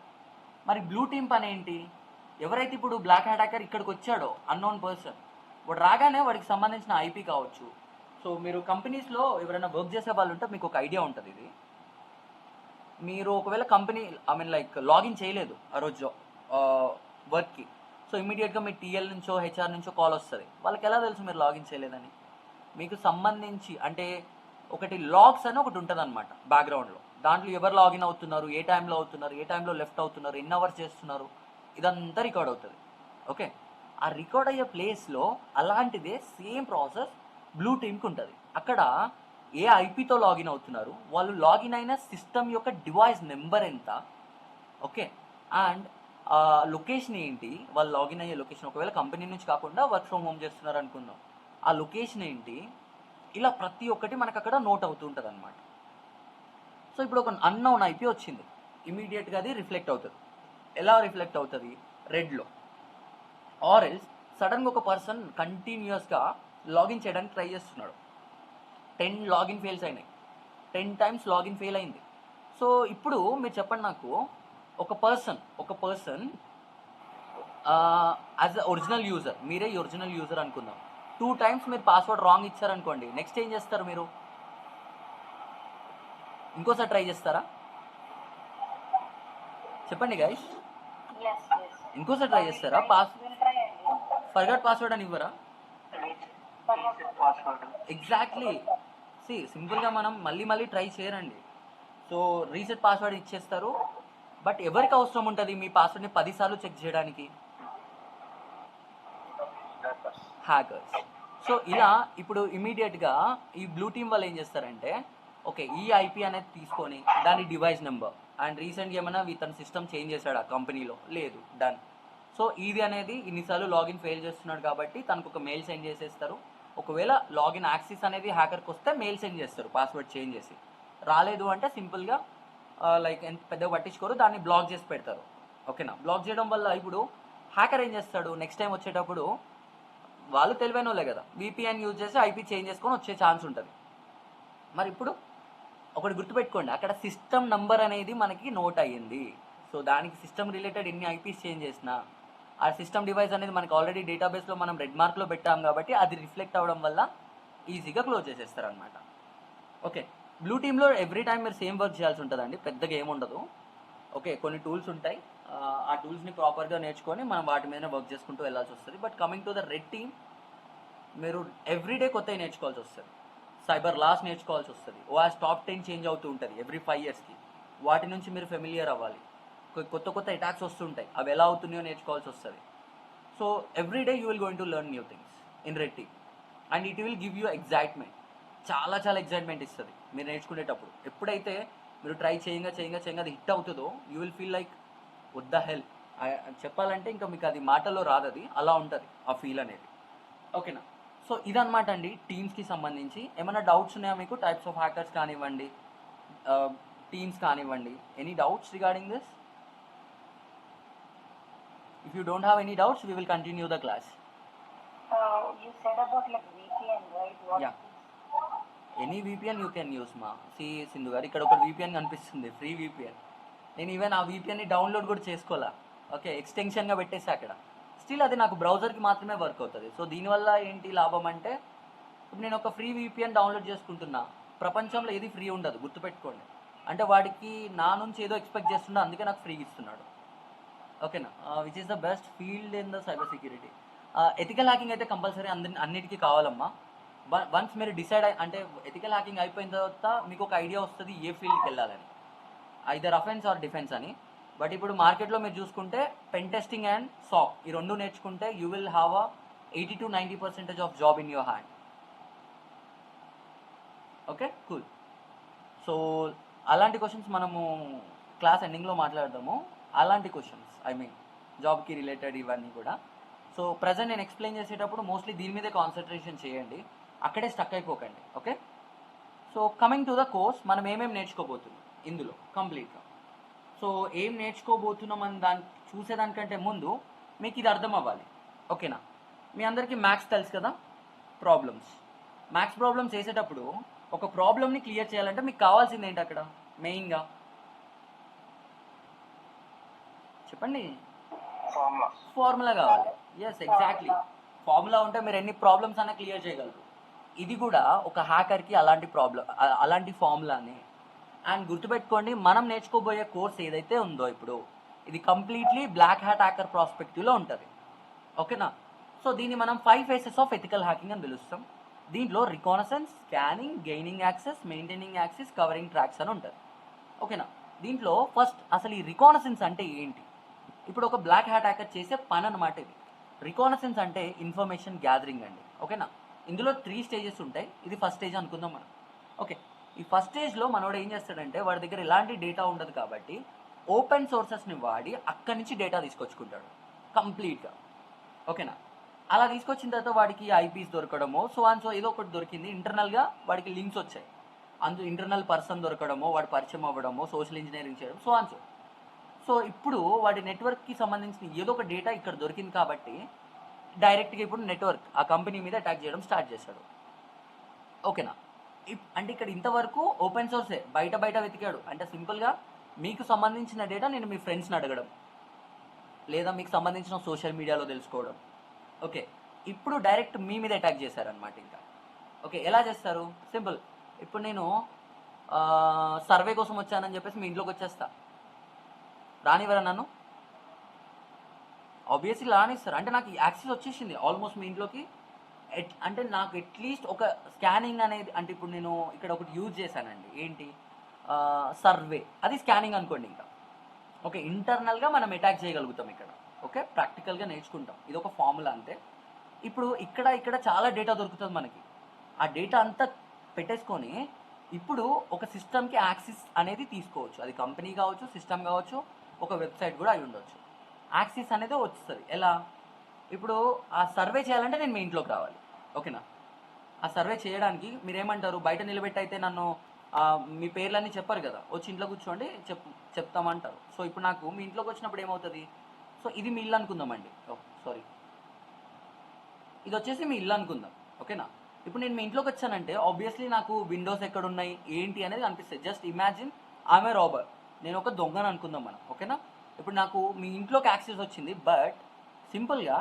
మరి బ్లూ టీమ్ పని ఏంటి, ఎవరైతే ఇప్పుడు బ్లాక్ హ్యాకర్ ఇక్కడికి వచ్చాడో అన్నోన్ పర్సన్, వాడు రాగానే వాడికి సంబంధించిన ఐపీ కావచ్చు. సో మీరు కంపెనీస్లో ఎవరైనా వర్క్ చేసే వాళ్ళు ఉంటే మీకు ఒక ఐడియా ఉంటుంది. ఇది మీరు ఒకవేళ కంపెనీ లాగిన్ చేయలేదు ఆ రోజు వర్క్కి, సో ఇమీడియట్గా మీ టీఎల్ నుంచో హెచ్ఆర్ నుంచో కాల్ వస్తుంది. వాళ్ళకి ఎలా తెలుసు మీరు లాగిన్ చేయలేదని? మీకు సంబంధించి అంటే ఒకటి లాగ్స్ అని ఒకటి ఉంటుంది అనమాట బ్యాక్గ్రౌండ్లో. దాంట్లో ఎవరు లాగిన్ అవుతున్నారు, ఏ టైంలో అవుతున్నారు, ఏ టైంలో లెఫ్ట్ అవుతున్నారు, ఎన్ని అవర్స్ చేస్తున్నారు, ఇదంతా రికార్డ్ అవుతుంది. ఓకే, ఆ రికార్డ్ అయ్యే ప్లేస్లో అలాంటిదే సేమ్ ప్రాసెస్ బ్లూ టీమ్కి ఉంటుంది. అక్కడ ఏ ఐపీతో లాగిన్ అవుతున్నారు, వాళ్ళు లాగిన్ అయిన సిస్టమ్ యొక్క డివైస్ నెంబర్ ఎంత, ఓకే, అండ్ లొకేషన్ ఏంటి, వాళ్ళు లాగిన్ అయ్యే లొకేషన్, ఒకవేళ కంపెనీ నుంచి కాకుండా వర్క్ ఫ్రమ్ హోమ్ చేస్తున్నారు అనుకుందాం, ఆ లొకేషన్ ఏంటి, ఇలా ప్రతి ఒక్కటి మనకు అక్కడ నోట్ అవుతూ ఉంటుంది అనమాట. సో ఇప్పుడు ఒక అన్నోన్ ఐపీ వచ్చింది, ఇమీడియట్గా అది రిఫ్లెక్ట్ అవుతుంది. ఎలా రిఫ్లెక్ట్ అవుతుంది, రెడ్లో. ఆర్ ఎల్స్ సడన్గా ఒక పర్సన్ కంటిన్యూస్గా లాగిన్ చేయడానికి ట్రై చేస్తున్నాడు, 10 లాగిన్ ఫెయిల్స్ అయినాయి, 10 టైమ్స్ లాగిన్ ఫెయిల్ అయింది. సో ఇప్పుడు మీరు చెప్పండి నాకు, ఒక person as a original user, మీరే ఒరిజినల్ యూజర్ అనుకుందాం, 2 టైమ్స్ మీరు పాస్వర్డ్ రాంగ్ ఇచ్చారనుకోండి, నెక్స్ట్ ఏం చేస్తారు మీరు, ఇంకోసారి ట్రై చేస్తారా చెప్పండి గైస్? ఇంకోసారి ట్రై చేస్తారా? ఫర్గాట్ పాస్వర్డ్ అని ఇవ్వరా? ఎగ్జాక్ట్లీ, సింపుల్గా మనం మళ్ళీ ట్రై చేయరండి. సో రీసెట్ పాస్వర్డ్ ఇచ్చేస్తారు. బట్ ఎవరికి అవసరం ఉంటుంది మీ పాస్వర్డ్ని 10 సార్లు చెక్ చేయడానికి? హ్యాకర్స్. సో ఇలా ఇప్పుడు ఇమీడియట్గా ఈ బ్లూ టీమ్ వాళ్ళు ఏం చేస్తారంటే, ఓకే ఈ ఐపీ అనేది తీసుకొని దాని డివైస్ నెంబర్, అండ్ రీసెంట్గా ఏమైనా తన సిస్టమ్ చేంజ్ చేశాడు ఆ కంపెనీలో, లేదు, డన్. సో ఇది అనేది ఇన్నిసార్లు లాగిన్ ఫెయిల్ చేస్తున్నాడు కాబట్టి తనకు ఒక మెయిల్ సెండ్ చేసేస్తారు. ఒకవేళ లాగిన్ యాక్సెస్ అనేది హ్యాకర్కి వస్తే మెయిల్ సెండ్ చేస్తారు పాస్వర్డ్ చేంజ్ చేసి, రాలేదు అంటే సింపుల్గా ఎంత పెద్దగా పట్టించుకోరు, దాన్ని బ్లాక్ చేసి పెడతారు. ఓకేనా. బ్లాక్ చేయడం వల్ల ఇప్పుడు హ్యాకర్ ఏం చేస్తాడు, నెక్స్ట్ టైం వచ్చేటప్పుడు వాళ్ళు తెలివైన వాళ్ళే కదా, విపిఎన్ యూజ్ చేసి ఐపీ చేంజ్ చేసుకొని వచ్చే ఛాన్స్ ఉంటుంది. మరి ఇప్పుడు ఒకటి గుర్తుపెట్టుకోండి, అక్కడ సిస్టమ్ నంబర్ అనేది మనకి నోట్ అయ్యింది. సో దానికి సిస్టమ్ రిలేటెడ్ ఎన్ని ఐపీస్ చేంజ్ చేసినా ఆ సిస్టమ్ డివైస్ అనేది మనకి ఆల్రెడీ డేటాబేస్లో మనం రెడ్ మార్క్లో పెట్టాం కాబట్టి అది రిఫ్లెక్ట్ అవ్వడం వల్ల ఈజీగా క్లోజ్ చేసేస్తారు అనమాట. ఓకే, బ్లూ టీమ్లో ఎవ్రీ టైం మీరు సేమ్ వర్క్ చేయాల్సి ఉంటుందండి, పెద్దగా ఏముండదు. ఓకే, కొన్ని టూల్స్ ఉంటాయి, ఆ టూల్స్ని ప్రాపర్గా నేర్చుకొని మనం వాటి మీద వర్క్ చేసుకుంటూ వెళ్ళాల్సి వస్తుంది. But coming to the red team, మీరు ఎవ్రీడే కొత్తవి నేర్చుకోవాల్సి వస్తుంది. సైబర్ లాస్ నేర్చుకోవాల్సి వస్తుంది. ఓఆస్ టాప్ 10 చేంజ్ అవుతూ ఉంటుంది ఎవ్రీ 5 yearsకి. వాటి నుంచి మీరు ఫెమిలియర్ అవ్వాలి. కొత్త కొత్త అటాక్స్ వస్తుంటాయి, అవి ఎలా అవుతున్నాయో నేర్చుకోవాల్సి వస్తుంది. So everyday you will going to learn new things in red team and it will give you excitement. చాలా చాలా ఎగ్జైట్మెంట్ ఇస్తుంది మీరు నేర్చుకునేటప్పుడు. ఎప్పుడైతే మీరు ట్రై చేయంగా అది హిట్ అవుతుందో you will feel like what the hell. చెప్పాలంటే ఇంకా మీకు అది మాటల్లో రాదు, అది అలా ఉంటుంది ఆ ఫీల్ అనేది. ఓకేనా. సో ఇదన్నమాట అండి టీమ్స్కి సంబంధించి. ఏమైనా డౌట్స్ ఉన్నాయా మీకు, టైప్స్ ఆఫ్ హ్యాకర్స్ కానివ్వండి, టీమ్స్ కానివ్వండి, any doubts regarding this? If you don't have any doubts, we will continue the class. You said about like VPN, right? What Yeah. Any VPN you can use, ma. See, Sindhu గారు ఇక్కడ ఒక VPN కనిపిస్తుంది, free VPN. నేను even ఆ VPNని download కూడా చేసుకోవాలా. Okay, ఎక్స్టెన్షన్గా పెట్టేసి అక్కడ స్టిల్ అది నాకు బ్రౌజర్కి మాత్రమే వర్క్ అవుతుంది. సో దీనివల్ల ఏంటి లాభం అంటే, ఇప్పుడు నేను ఒక ఫ్రీ VPN డౌన్లోడ్ చేసుకుంటున్నా, ప్రపంచంలో ఏది ఫ్రీ ఉండదు గుర్తుపెట్టుకోండి. అంటే వాడికి నా నుంచి ఏదో ఎక్స్పెక్ట్ చేస్తున్నా, అందుకే నాకు ఫ్రీ ఇస్తున్నాడు. ఓకేనా. Which is the best field in the cyber security. Ethical hacking అయితే కంపల్సరీ అన్నిటికీ కావాలమ్మా. వన్స్ మీరు డిసైడ్ అంటే ఎథికల్ హ్యాకింగ్ అయిపోయిన తర్వాత మీకు ఒక ఐడియా వస్తుంది ఏ ఫీల్డ్కి వెళ్ళాలని, ఐదర్ అఫెన్స్ ఆర్ డిఫెన్స్ అని. బట్ ఇప్పుడు మార్కెట్లో మీరు చూసుకుంటే పెన్ టెస్టింగ్ అండ్ సాక్ ఈ రెండు నేర్చుకుంటే you will have 80 to 90% of job in your hand. Okay, cool. So అలాంటి క్వశ్చన్స్ మనము క్లాస్ ఎండింగ్లో మాట్లాడదాము. అలాంటి క్వశ్చన్స్ ఐ మీన్ జాబ్కి రిలేటెడ్ ఇవన్నీ కూడా. సో ప్రజెంట్ నేను ఎక్స్ప్లెయిన్ చేసేటప్పుడు మోస్ట్లీ దీని మీదే కాన్సన్ట్రేషన్ చేయండి, అక్కడే స్టక్ అయిపోకండి. Okay. So coming to the course, మనం ఏమేమి నేర్చుకోబోతున్నాం ఇందులో కంప్లీట్గా. సో ఏం నేర్చుకోబోతున్నాం అని చూసేదానికంటే ముందు మీకు ఇది అర్థం అవ్వాలి. ఓకేనా. మీ అందరికీ మ్యాథ్స్ తెలుసు కదా, మ్యాథ్స్ ప్రాబ్లమ్స్ చేసేటప్పుడు ఒక ప్రాబ్లమ్ని క్లియర్ చేయాలంటే మీకు కావాల్సింది ఏంటి అక్కడ మెయిన్గా చెప్పండి? ఫార్ములా కావాలి. Yes, exactly. ఫార్ములా ఉంటే మీరు ఎన్ని ప్రాబ్లమ్స్ అన్నా క్లియర్ చేయగలరు. ఇది కూడా ఒక హ్యాకర్కి అలాంటి ఫార్ములానే. అండ్ గుర్తుపెట్టుకోండి, మనం నేర్చుకోబోయే కోర్స్ ఏదైతే ఉందో ఇప్పుడు ఇది కంప్లీట్లీ బ్లాక్ హ్యాట్ హ్యాకర్ ప్రాస్పెక్టివ్లో ఉంటుంది. ఓకేనా. సో దీన్ని మనం 5 phases ఆఫ్ ఎథికల్ హ్యాకింగ్ అని పిలుస్తాం. దీంట్లో reconnaissance, scanning, gaining access, maintaining access, covering tracks అని ఉంటుంది. ఓకేనా. దీంట్లో ఫస్ట్ అసలు ఈ రికానసెన్స్ అంటే ఏంటి? ఇప్పుడు ఒక బ్లాక్ హ్యాట్ హ్యాకర్ చేసే పని అనమాట ఇది. రికానసెన్స్ అంటే ఇన్ఫర్మేషన్ గ్యాదరింగ్ అండి. ఓకేనా. ఇందులో 3 stages ఉంటాయి, ఇది ఫస్ట్ స్టేజ్ అనుకుందాం మనం. ఓకే, ఈ ఫస్ట్ స్టేజ్లో మనోడు ఏం చేస్తాడంటే, వాడి దగ్గర ఎలాంటి డేటా ఉండదు కాబట్టి ఓపెన్ సోర్సెస్ని వాడి అక్కడి నుంచి డేటా తీసుకొచ్చుకుంటాడు కంప్లీట్గా. ఓకేనా. అలా తీసుకొచ్చిన తర్వాత వాడికి ఐపీస్ దొరకడమో సో ఏదో ఒకటి దొరికింది, ఇంటర్నల్గా వాడికి లింక్స్ వచ్చాయి, అందులో ఇంటర్నల్ పర్సన్ దొరకడమో, వాడు పరిచయం అవ్వడమో, సోషల్ ఇంజనీరింగ్ చేయడం సో ఇప్పుడు వాడి నెట్వర్క్కి సంబంధించిన ఏదో ఒక డేటా ఇక్కడ దొరికింది కాబట్టి డైరెక్ట్గా ఇప్పుడు నెట్వర్క్ ఆ కంపెనీ మీద అటాక్ చేయడం స్టార్ట్ చేశాడు. ఓకేనా. అంటే ఇక్కడ ఇంతవరకు ఓపెన్ సోర్సే, బయట వెతికాడు. అంటే సింపుల్గా మీకు సంబంధించిన డేటా నేను మీ ఫ్రెండ్స్ని అడగడం, లేదా మీకు సంబంధించిన సోషల్ మీడియాలో తెలుసుకోవడం. ఓకే, ఇప్పుడు డైరెక్ట్ మీ మీద అటాక్ చేశారనమాట. ఇంకా ఓకే, ఎలా చేస్తారు? సింపుల్. ఇప్పుడు నేను సర్వే కోసం వచ్చానని చెప్పేసి మీ ఇంట్లోకి వచ్చేస్తా, రానివ్వరా నన్ను? ఆబ్వియస్లీ రానిస్తారు. అంటే నాకు యాక్సెస్ వచ్చేసింది ఆల్మోస్ట్ మీ ఇంట్లోకి. అంటే నాకు అట్లీస్ట్ ఒక స్కానింగ్ అనేది, అంటే ఇప్పుడు నేను ఇక్కడ ఒకటి యూజ్ చేశానండి, ఏంటి సర్వే, అది స్కానింగ్ అనుకోండి. ఇంకా ఓకే, ఇంటర్నల్గా మనం అటాక్ చేయగలుగుతాం ఇక్కడ. ఓకే, ప్రాక్టికల్గా నేర్చుకుంటాం, ఇది ఒక ఫార్ములా అంతే. ఇప్పుడు ఇక్కడ చాలా డేటా దొరుకుతుంది మనకి. ఆ డేటా అంతా పెట్టేసుకొని ఇప్పుడు ఒక సిస్టమ్కి యాక్సెస్ అనేది తీసుకోవచ్చు. అది కంపెనీ కావచ్చు, సిస్టమ్ కావచ్చు, ఒక వెబ్సైట్ కూడా అయి ఉండొచ్చు. యాక్సెస్ అనేది వస్తుంది ఎలా? ఇప్పుడు ఆ సర్వే చేయాలంటే నేను మీ ఇంట్లోకి రావాలి. ఓకేనా. ఆ సర్వే చేయడానికి మీరేమంటారు, బయట నిలబెట్టి అయితే నన్ను మీ పేర్లన్నీ చెప్పారు కదా, వచ్చి ఇంట్లో కూర్చోండి చెప్తామంటారు. సో ఇప్పుడు నాకు మీ ఇంట్లోకి వచ్చినప్పుడు ఏమవుతుంది? సో ఇది మీ ఇల్లు అనుకుందామండి. సారీ, ఇది వచ్చేసి మీ ఇల్లు అనుకుందాం, ఓకేనా? ఇప్పుడు నేను మీ ఇంట్లోకి వచ్చానంటే ఆబ్వియస్లీ నాకు విండోస్ ఎక్కడ ఉన్నాయి ఏంటి అనేది అనిపిస్తుంది. జస్ట్ ఇమాజిన్ ఆమె రాబర్, నేను ఒక దొంగను అనుకుందాం మనం, ఓకేనా? ఇప్పుడు నాకు మీ ఇంట్లోకి యాక్సెస్ వచ్చింది, బట్ సింపుల్గా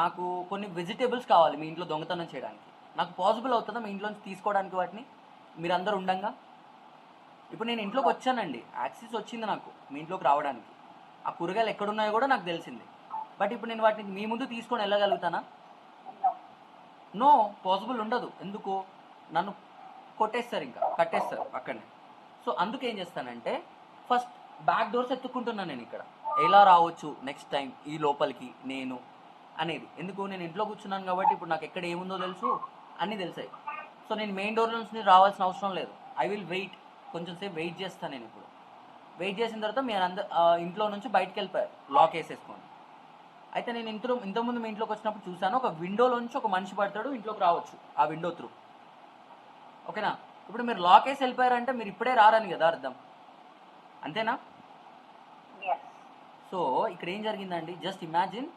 నాకు కొన్ని వెజిటేబుల్స్ కావాలి మీ ఇంట్లో దొంగతనం చేయడానికి. నాకు పాసిబుల్ అవుతుందా మీ ఇంట్లోంచి తీసుకోవడానికి వాటిని మీరందరూ ఉండంగా? ఇప్పుడు నేను ఇంట్లోకి వచ్చానండి, యాక్సెస్ వచ్చింది నాకు మీ ఇంట్లోకి రావడానికి, ఆ కూరగాయలు ఎక్కడున్నాయో కూడా నాకు తెలిసింది. బట్ ఇప్పుడు నేను వాటిని మీ ముందు తీసుకొని వెళ్ళగలుగుతానా? నో, పాసిబుల్ ఉండదు. ఎందుకు? నన్ను కొట్టేస్తారు, ఇంకా కట్టేస్తారు అక్కడనే. సో అందుకు ఏం చేస్తానంటే ఫస్ట్ బ్యాక్ డోర్స్ ఎత్తుక్కుంటున్నాను నేను ఇక్కడ, ఎలా రావచ్చు నెక్స్ట్ టైం ఈ లోపలికి నేను అనేది. ఎందుకు? నేను ఇంట్లో కూర్చున్నాను కాబట్టి ఇప్పుడు నాకు ఎక్కడ ఏముందో తెలుసు, అన్నీ తెలిసాయి. సో నేను మెయిన్ డోర్ నుంచి రావాల్సిన అవసరం లేదు. ఐ విల్ వెయిట్, కొంచెం సేపు వెయిట్ చేస్తాను నేను. ఇప్పుడు వెయిట్ చేసిన తర్వాత మీరు ఇంట్లో నుంచి బయటకు వెళ్ళిపోయారు లాక్ వేసేసుకొని. అయితే నేను ఇంతకుముందు మీ ఇంట్లోకి వచ్చినప్పుడు చూసాను, ఒక విండోలోంచి ఒక మనిషి పడతాడు, ఇంట్లోకి రావచ్చు ఆ విండో త్రూ, ఓకేనా? ఇప్పుడు మీరు లాక్ వేసి వెళ్ళిపోయారంటే మీరు ఇప్పుడే రారని కదా అర్థం, అంతేనా? yes. సో ఇక్కడ ఏం జరిగిందండి, జస్ట్ ఇమాజిన్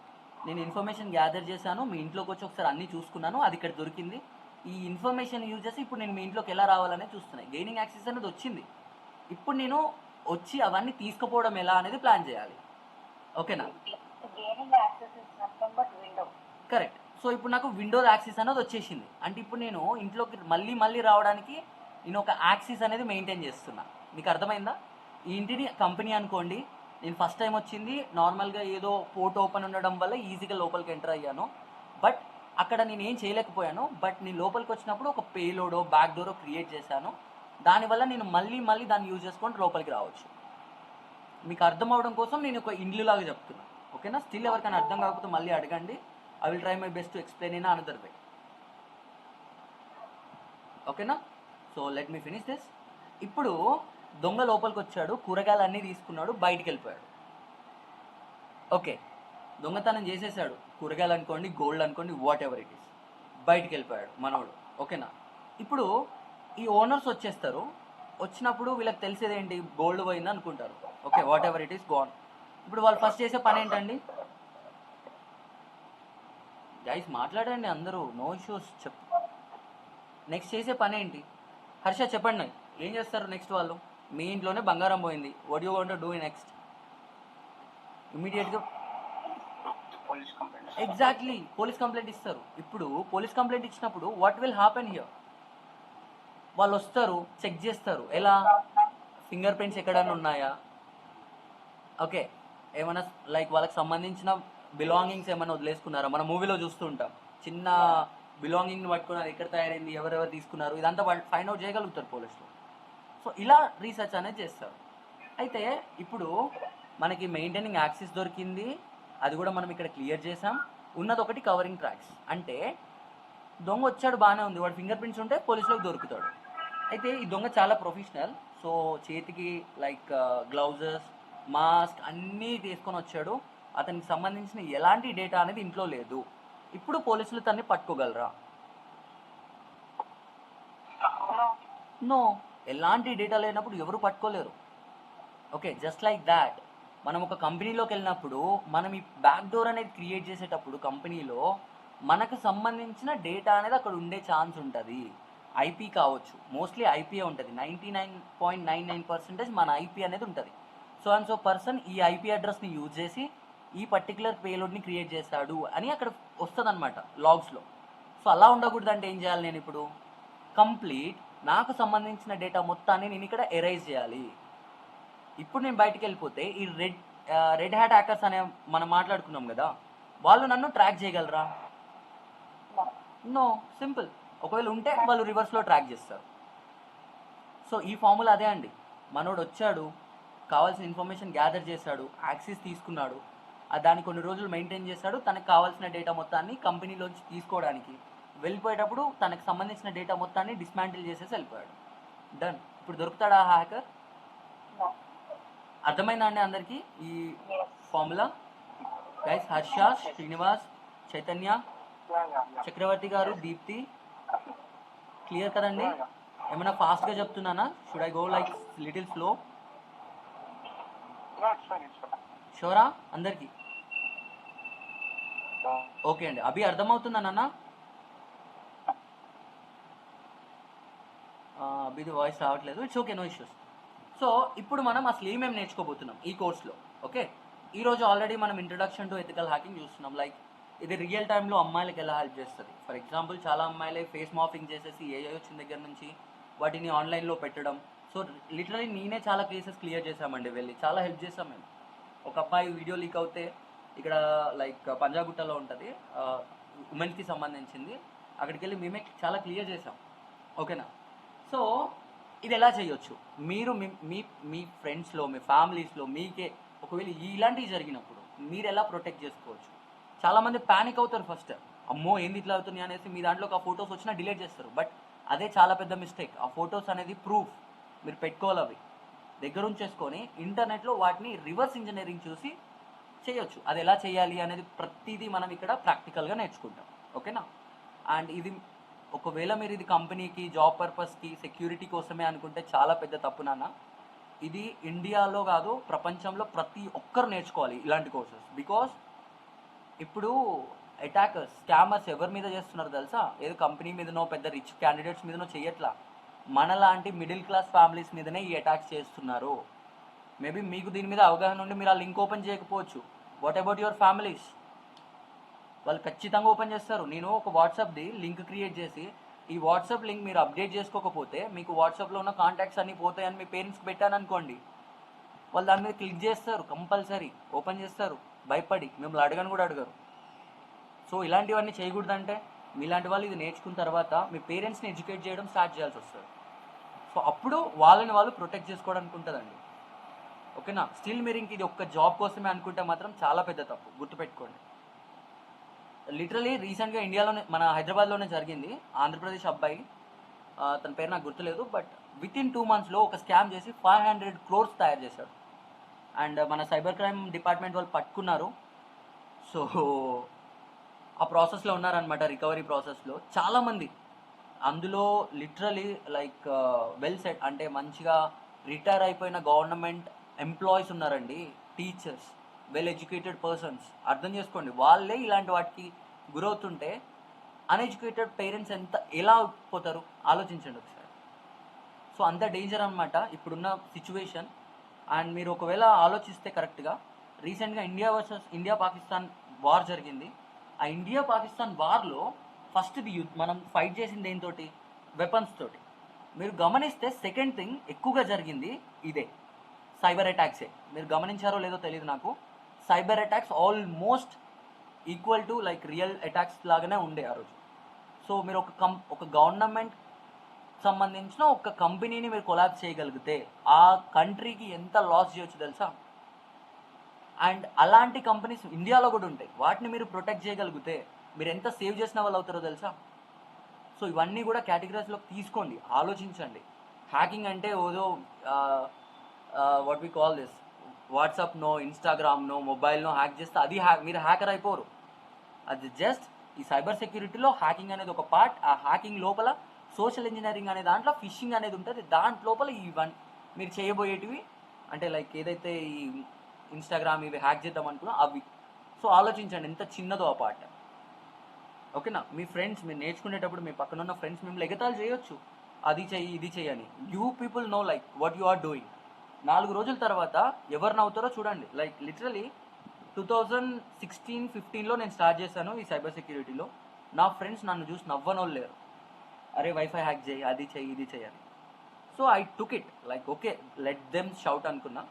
నేను ఇన్ఫర్మేషన్ గ్యాదర్ చేశాను, మీ ఇంట్లోకి వచ్చి ఒకసారి అన్నీ చూసుకున్నాను, అది ఇక్కడ దొరికింది. ఈ ఇన్ఫర్మేషన్ యూజ్ చేసి ఇప్పుడు నేను మీ ఇంట్లోకి ఎలా రావాలనే చూస్తున్నాను. గెయినింగ్ యాక్సెస్ అనేది వచ్చింది, ఇప్పుడు నేను వచ్చి అవన్నీ తీసుకుపోవడం ఎలా అనేది ప్లాన్ చేయాలి, ఓకేనా? Gaining access is nothing but window. Correct. So ఇప్పుడు నాకు విండోస్ యాక్సిస్ అనేది వచ్చేసింది, అంటే ఇప్పుడు నేను ఇంట్లోకి మళ్ళీ రావడానికి నేను ఒక యాక్సిస్ అనేది మెయింటైన్ చేస్తున్నా. మీకు అర్థమైందా? ఈ ఇంటిని కంపెనీ అనుకోండి, నేను ఫస్ట్ టైం వచ్చింది నార్మల్గా ఏదో పోర్ట్ ఓపెన్ ఉండడం వల్ల ఈజీగా లోపలికి ఎంటర్ అయ్యాను, బట్ అక్కడ నేను ఏం చేయలేకపోయాను. బట్ నేను లోపలికి వచ్చినప్పుడు ఒక పేలోడో బ్యాక్ డోరో క్రియేట్ చేశాను, దానివల్ల నేను మళ్ళీ దాన్ని యూజ్ చేసుకొని లోపలికి రావచ్చు. మీకు అర్థం అవడం కోసం నేను ఒక ఇండ్లు లాగా చెప్తున్నా, ఓకేనా? స్టిల్ ఎవరికైనా అర్థం కాకపోతే మళ్ళీ అడగండి, I will try my best to explain in another way, ఓకేనా? So let me finish this. ఇప్పుడు దొంగ లోపలికి వచ్చాడు, కూరగాయలు అన్నీ తీసుకున్నాడు, బయటికి వెళ్ళిపోయాడు. ఓకే, దొంగతనం చేసేసాడు, కూరగాయలు అనుకోండి, గోల్డ్ అనుకోండి, వాట్ ఎవర్ ఇట్ ఈస్, బయటికి వెళ్ళిపోయాడు మనోడు, ఓకేనా? ఇప్పుడు ఈ ఓనర్స్ వచ్చేస్తారు, వచ్చినప్పుడు వీళ్ళకి తెలిసేది ఏంటి, గోల్డ్ పోయింది అనుకుంటారు, okay, what ever it is gone. ఇప్పుడు వాళ్ళు ఫస్ట్ చేసే పని ఏంటండి? గైస్ మాట్లాడండి అందరూ, నో ఇష్యూస్. నెక్స్ట్ చేసే పని ఏంటి? హర్ష చెప్పండి నాకు, ఏం చేస్తారు నెక్స్ట్ వాళ్ళు? మీ ఇంట్లోనే బంగారం పోయింది, what you want to do next? ఇమీడియట్గా ఎగ్జాక్ట్లీ పోలీస్ కంప్లైంట్ ఇస్తారు. ఇప్పుడు పోలీస్ కంప్లైంట్ ఇచ్చినప్పుడు వాట్ విల్ హ్యాపెన్ హియర్? వాళ్ళు వస్తారు, చెక్ చేస్తారు, ఎలా? ఫింగర్ ప్రింట్స్ ఎక్కడైనా ఉన్నాయా, ఓకే, ఏమైనా లైక్ వాళ్ళకి సంబంధించిన బిలాంగింగ్స్ ఏమైనా వదిలేసుకున్నారా? మన మూవీలో చూస్తూ ఉంటాం, చిన్న బిలాంగింగ్ని పట్టుకుని అది ఎక్కడ తయారైంది, ఎవరెవరు తీసుకున్నారు, ఇదంతా వాళ్ళు ఫైండ్ అవుట్ చేయగలుగుతారు పోలీసులు. సో ఇలా రీసెర్చ్ అనేది చేస్తారు. అయితే ఇప్పుడు మనకి మెయింటైనింగ్ యాక్సిస్ దొరికింది, అది కూడా మనం ఇక్కడ క్లియర్ చేసాం. ఉన్నది ఒకటి కవరింగ్ ట్రాక్స్, అంటే దొంగ వచ్చాడు బాగానే ఉంది, వాడు ఫింగర్ ప్రింట్స్ ఉంటే పోలీసులకు దొరుకుతాడు. అయితే ఈ దొంగ చాలా ప్రొఫెషనల్, సో చేతికి లైక్ గ్లౌజెస్, మాస్క్ అన్నీ తీసుకొని వచ్చాడు, అతనికి సంబంధించిన ఎలాంటి డేటా అనేది ఇంట్లో లేదు. ఇప్పుడు పోలీసులు తన్ని పట్టుకోగలరా? నో, ఎలాంటి డేటా లేనప్పుడు ఎవరు పట్టుకోలేరు. ఓకే, జస్ట్ లైక్ దాట్ మనం ఒక కంపెనీలోకి వెళ్ళినప్పుడు మనం ఈ బ్యాక్ డోర్ అనేది క్రియేట్ చేసేటప్పుడు కంపెనీలో మనకు సంబంధించిన డేటా అనేది అక్కడ ఉండే ఛాన్స్ ఉంటుంది. ఐపీ కావచ్చు, మోస్ట్లీ ఐపీఏ ఉంటుంది, 99.99% మన ఐపీ అనేది ఉంటుంది. సో అండ్ సో పర్సన్ ఈ ఐపీ అడ్రస్ని యూజ్ చేసి ఈ పర్టికులర్ పేలోడ్ని క్రియేట్ చేశాడు అని అక్కడ వస్తుంది అనమాట లాగ్స్లో. సో అలా ఉండకూడదంటే ఏం చేయాలి? నేను ఇప్పుడు కంప్లీట్ నాకు సంబంధించిన డేటా మొత్తాన్ని నేను ఇక్కడ ఎరైజ్ చేయాలి. ఇప్పుడు నేను బయటికి వెళ్ళిపోతే ఈ రెడ్ హ్యాట్ హ్యాకర్స్ అనే మనం మాట్లాడుకున్నాం కదా, వాళ్ళు నన్ను ట్రాక్ చేయగలరా? No, simple. ఒకవేళ ఉంటే వాళ్ళు రివర్స్లో ట్రాక్ చేస్తారు. సో ఈ ఫార్ములా అదే అండి, మనోడు వచ్చాడు, కావాల్సిన ఇన్ఫర్మేషన్ గ్యాదర్ చేశాడు, యాక్సెస్ తీసుకున్నాడు, దాన్ని కొన్ని రోజులు మెయింటైన్ చేశాడు, తనకు కావాల్సిన డేటా మొత్తాన్ని కంపెనీలోంచి తీసుకోవడానికి వెళ్ళిపోయేటప్పుడు తనకు సంబంధించిన డేటా మొత్తాన్ని డిస్మాంటిల్ చేసేసి వెళ్ళిపోయాడు. డన్. ఇప్పుడు దొరుకుతాడా ఆ హ్యాకర్? అర్థమైందా అండి అందరికీ ఈ formula? Guys, Harsha, Srinivas, Chaitanya, Chakravarthy garu, Deepti, clear కదండి? ఏమైనా ఫాస్ట్గా చెప్తున్నానా? Should I go like little slow? No, it's fine, it's fine. షోరా అందరికి? ఓకే అండి. అభి అర్థమవుతుందా నాన్న? అభిది వాయిస్ రావట్లేదు. It's okay, no issues. So ఇప్పుడు మనం అసలు ఏమేమి నేర్చుకోబోతున్నాం ఈ కోర్స్లో. ఓకే, ఈరోజు ఆల్రెడీ మనం ఇంట్రడక్షన్ టు ఎథికల్ హ్యాకింగ్ చూస్తున్నాం. లైక్ ఇది రియల్ టైంలో అమ్మాయిలకి ఎలా హెల్ప్ చేస్తుంది. ఫర్ ఎగ్జాంపుల్ చాలా అమ్మాయిలే ఫేస్ మాఫింగ్ చేసేసి ఏఐ వచ్చిన దగ్గర నుంచి వాటిని ఆన్లైన్లో పెట్టడం. సో లిటరలీ నేనే చాలా కేసెస్ క్లియర్ చేశామండి, వెళ్ళి చాలా హెల్ప్ చేశాం మేము. ఒక అబ్బాయి వీడియో లీక్ అవుతే ఇక్కడ లైక్ పంజాగుట్టలో ఉంటుంది, ఉమెన్స్కి సంబంధించింది, అక్కడికి వెళ్ళి మేమే చాలా క్లియర్ చేసాం. ఓకేనా? సో ఇది ఎలా చేయొచ్చు, మీరు మీ మీ ఫ్రెండ్స్లో మీ ఫ్యామిలీస్లో మీకే ఒకవేళ ఇలాంటివి జరిగినప్పుడు మీరు ఎలా ప్రొటెక్ట్ చేసుకోవచ్చు. చాలామంది ప్యానిక్ అవుతారు ఫస్ట్, అమ్మో ఏంది ఇట్లా అవుతుంది అనేసి మీ దాంట్లో ఒక ఫొటోస్ వచ్చినా డిలీట్ చేస్తారు. బట్ అదే చాలా పెద్ద మిస్టేక్. ఆ ఫొటోస్ అనేది ప్రూఫ్, మీరు పెట్టుకోవాలి, అవి దగ్గర ఉంచేసుకొని ఇంటర్నెట్లో వాటిని రివర్స్ ఇంజనీరింగ్ చూసి చేయొచ్చు. అది ఎలా చేయాలి అనేది ప్రతిదీ మనం ఇక్కడ ప్రాక్టికల్గా నేర్చుకుంటాం. ఓకేనా? అండ్ ఇది ఒకవేళ మీరు ఇది కంపెనీకి జాబ్ పర్పస్కి సెక్యూరిటీ కోసమే అనుకుంటే చాలా పెద్ద తప్పు నాన్న. ఇది ఇండియాలో కాదు ప్రపంచంలో ప్రతి ఒక్కరు నేర్చుకోవాలి ఇలాంటి కోర్సెస్. బికాస్ ఇప్పుడు అటాకర్స్ స్కామర్స్ ఎవరి మీద చేస్తున్నారు తెలుసా? ఏదో కంపెనీ మీదనో పెద్ద రిచ్ క్యాండిడేట్స్ మీదనో చేయట్లా, మనలాంటి మిడిల్ క్లాస్ ఫ్యామిలీస్ మీదనే ఈ అటాక్స్ చేస్తున్నారు. మేబీ మీకు దీని మీద అవగాహన ఉండి మీరు ఆ లింక్ ఓపెన్ చేయకపోవచ్చు. What about your families? వాళ్ళు ఖచ్చితంగా ఓపెన్ చేస్తారు. నేను ఒక వాట్సాప్ది లింక్ క్రియేట్ చేసి ఈ వాట్సాప్ లింక్ మీరు అప్డేట్ చేసుకోకపోతే మీకు వాట్సాప్లో ఉన్న కాంటాక్ట్స్ అన్నీ పోతాయని మీ పేరెంట్స్కి పెట్టాను అనుకోండి, వాళ్ళు దాని మీద క్లిక్ చేస్తారు, కంపల్సరీ ఓపెన్ చేస్తారు, భయపడి మిమ్మల్ని అడగని కూడా అడగరు. సో ఇలాంటివన్నీ చేయకూడదంటే మీలాంటి వాళ్ళు ఇది నేర్చుకున్న తర్వాత మీ పేరెంట్స్ని ఎడ్యుకేట్ చేయడం స్టార్ట్ చేయాల్సి వస్తుంది. సో అప్పుడు వాళ్ళని వాళ్ళు ప్రొటెక్ట్ చేసుకోవడానికి ఉంటుందండి. ఓకేనా? స్టిల్ మీరు ఇంక ఇది ఒక్క జాబ్ కోసమే అనుకుంటే మాత్రం చాలా పెద్ద తప్పు, గుర్తుపెట్టుకోండి. లిటరలీ రీసెంట్గా ఇండియాలోనే మన హైదరాబాద్లోనే జరిగింది. ఆంధ్రప్రదేశ్ అబ్బాయి, తన పేరు నాకు గుర్తులేదు, బట్ విత్ ఇన్ 2 monthsలో ఒక స్కామ్ చేసి 500 crores తయారు చేశాడు. అండ్ మన సైబర్ క్రైమ్ డిపార్ట్మెంట్ వాళ్ళు పట్టుకున్నారు. సో ఆ ప్రాసెస్లో ఉన్నారనమాట, రికవరీ ప్రాసెస్లో చాలామంది. అందులో లిటరలీ లైక్ వెల్ సెట్ అంటే మంచిగా రిటైర్ అయిపోయిన గవర్నమెంట్ ఎంప్లాయీస్ ఉన్నారండి, టీచర్స్, వెల్ ఎడ్యుకేటెడ్ పర్సన్స్. అర్థం చేసుకోండి, వాళ్ళే ఇలాంటి వాటికి గురవుతుంటే అన్ఎడ్యుకేటెడ్ పేరెంట్స్ ఎలా పోతారు ఆలోచించండి ఒకసారి. సో అంత డేంజర్ అనమాట ఇప్పుడున్న సిచ్యువేషన్. అండ్ మీరు ఒకవేళ ఆలోచిస్తే కరెక్ట్గా రీసెంట్గా ఇండియా పాకిస్తాన్ వార్ జరిగింది. ఆ ఇండియా పాకిస్తాన్ వార్లో ఫస్ట్ది మనం ఫైట్ చేసింది ఏంతోటి? వెపన్స్ తోటి. మీరు గమనిస్తే సెకండ్ థింగ్ ఎక్కువగా జరిగింది ఇదే, సైబర్ అటాక్సే. మీరు గమనించారో లేదో తెలియదు నాకు. Cyber attacks almost equal to like real attacks లాగానే ఉండే ఆ రోజు. సో మీరు ఒక గవర్నమెంట్ సంబంధించిన ఒక కంపెనీని మీరు కొలాబ్స్ చేయగలిగితే ఆ కంట్రీకి ఎంత లాస్ చేయొచ్చు తెలుసా? అండ్ అలాంటి కంపెనీస్ ఇండియాలో కూడా ఉంటాయి, వాటిని మీరు ప్రొటెక్ట్ చేయగలిగితే మీరు ఎంత సేవ్ చేసిన వాళ్ళు అవుతారో తెలుసా? సో ఇవన్నీ కూడా కేటగిరీస్లోకి తీసుకోండి, ఆలోచించండి. హ్యాకింగ్ అంటే ఏదో వాట్ వి కాల్ దిస్ వాట్సాప్నో ఇన్స్టాగ్రామ్నో మొబైల్నో హ్యాక్ చేస్తే అది మీరు హ్యాకర్ అయిపోరు. అది జస్ట్ ఈ సైబర్ సెక్యూరిటీలో హ్యాకింగ్ అనేది ఒక పార్ట్. ఆ హ్యాకింగ్ లోపల సోషల్ ఇంజనీరింగ్ అనే దాంట్లో ఫిషింగ్ అనేది ఉంటుంది. దాంట్లోపల ఇవన్నీ మీరు చేయబోయేటివి అంటే లైక్ ఏదైతే ఈ ఇన్స్టాగ్రామ్ ఇవి హ్యాక్ చేద్దాం అనుకున్నా అవి. సో ఆలోచించండి ఎంత చిన్నదో ఆ పార్ట్. ఓకేనా? మీ ఫ్రెండ్స్ మీరు నేర్చుకునేటప్పుడు మీ పక్కన ఉన్న ఫ్రెండ్స్ మిమ్మల్ని ఎగతాళి చేయొచ్చు, అది చెయ్యి ఇది చెయ్యని. You people know like what you are doing. 4 రోజుల తర్వాత ఎవరు నవ్వుతారో చూడండి. లైక్ లిటరలీ 2016-15లో నేను స్టార్ట్ చేశాను ఈ సైబర్ సెక్యూరిటీలో. నా ఫ్రెండ్స్ నన్ను చూసి నవ్వనోళ్ళు లేరు. అరే వైఫై హ్యాక్ చేయి, అది చెయ్యి ఇది చెయ్యని. So I took it like okay let them shout అనుకున్నా.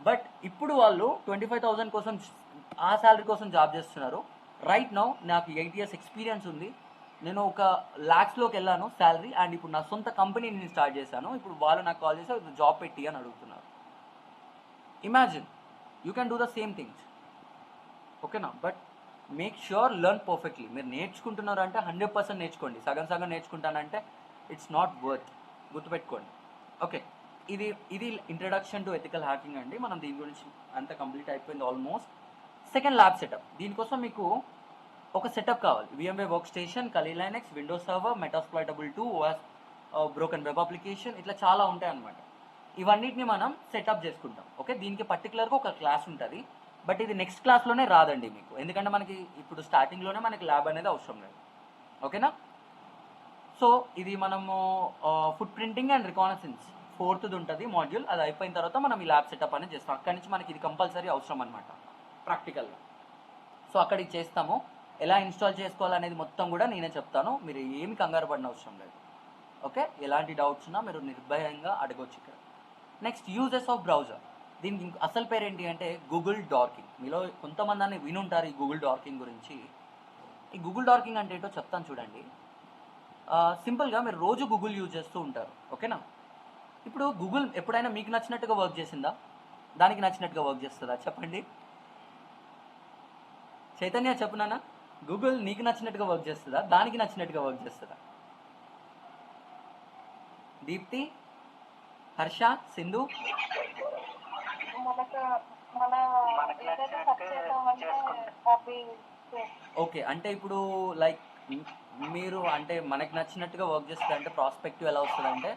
బట్ ఇప్పుడు వాళ్ళు 25,000 కోసం ఆ శాలరీ కోసం జాబ్ చేస్తున్నారు. రైట్ నౌ నాకు 8 years ఎక్స్పీరియన్స్ ఉంది. నేను ఒక lakhsలోకి వెళ్ళాను శాలరీ. అండ్ ఇప్పుడు నా సొంత కంపెనీ నేను స్టార్ట్ చేశాను. ఇప్పుడు వాళ్ళు నాకు కాల్ చేసి ఇప్పుడు జాబ్ పెట్టి అని అడుగుతున్నారు. Imagine you can do the same things. ఓకేనా? But make sure learn perfectly. మీరు నేర్చుకుంటున్నారు అంటే 100% నేర్చుకోండి. సగం సగం నేర్చుకుంటానంటే ఇట్స్ నాట్ వర్త్. గుర్తుపెట్టుకోండి. ఓకే, ఇది ఇంట్రడక్షన్ టు ఎథికల్ హ్యాకింగ్ అండి. మనం దీని గురించి అంతా కంప్లీట్ అయిపోయింది ఆల్మోస్ట్. Second lab setup. దీనికోసం మీకు ఒక సెటప్ కావాలి. VMware workstation, Kali Linux, Windows server, Metasploitable 2, broken web application, ఇట్లా చాలా ఉంటాయి అన్నమాట. ఇవన్నిటిని మనం సెటప్ చేసుకుంటాం. ఓకే, దీనికి పర్టికులర్గా ఒక క్లాస్ ఉంటుంది, బట్ ఇది నెక్స్ట్ క్లాస్లోనే రాదండి మీకు, ఎందుకంటే మనకి ఇప్పుడు స్టార్టింగ్లోనే మనకి ల్యాబ్ అనేది అవసరం లేదు. ఓకేనా? సో ఇది మనము ఫుడ్ ప్రింటింగ్ అండ్ రికానసెన్స్ ఫోర్త్ది ఉంటుంది మాడ్యూల్. అది అయిపోయిన తర్వాత మనం ఈ ల్యాబ్ సెటప్ అనేది చేస్తాం. అక్కడి నుంచి మనకి ఇది కంపల్సరీ అవసరం అనమాట ప్రాక్టికల్గా. సో అక్కడికి చేస్తాము. ఎలా ఇన్స్టాల్ చేసుకోవాలనేది మొత్తం కూడా నేనే చెప్తాను, మీరు ఏమి కంగారు పడిన అవసరం లేదు. ఓకే, ఎలాంటి డౌట్స్ ఉన్నా మీరు నిర్భయంగా అడగొచ్చు ఇక్కడ. Next, uses of browser. దీనికి అసలు పేరు ఏంటి అంటే గూగుల్ డార్కింగ్. మీలో కొంతమంది అని వినుంటారు ఈ గూగుల్ డార్కింగ్ గురించి. ఈ గూగుల్ డార్కింగ్ అంటే ఏంటో చెప్తాను చూడండి. సింపుల్గా మీరు రోజు గూగుల్ యూజ్ చేస్తూ ఉంటారు. ఓకేనా? ఇప్పుడు గూగుల్ ఎప్పుడైనా మీకు నచ్చినట్టుగా వర్క్ చేసిందా? దానికి నచ్చినట్టుగా వర్క్ చేస్తుందా? చెప్పండి. చైతన్య చెప్పునానా, గూగుల్ నీకు నచ్చినట్టుగా వర్క్ చేస్తుందా, దానికి నచ్చినట్టుగా వర్క్ చేస్తుందా? దీప్తి, హర్ష, సింధు. ఓకే, అంటే ఇప్పుడు లైక్ మీరు అంటే మనకి నచ్చినట్టుగా వర్క్ చేస్తుంది అంటే ప్రాస్పెక్టివ్ ఎలా వస్తుంది అంటే,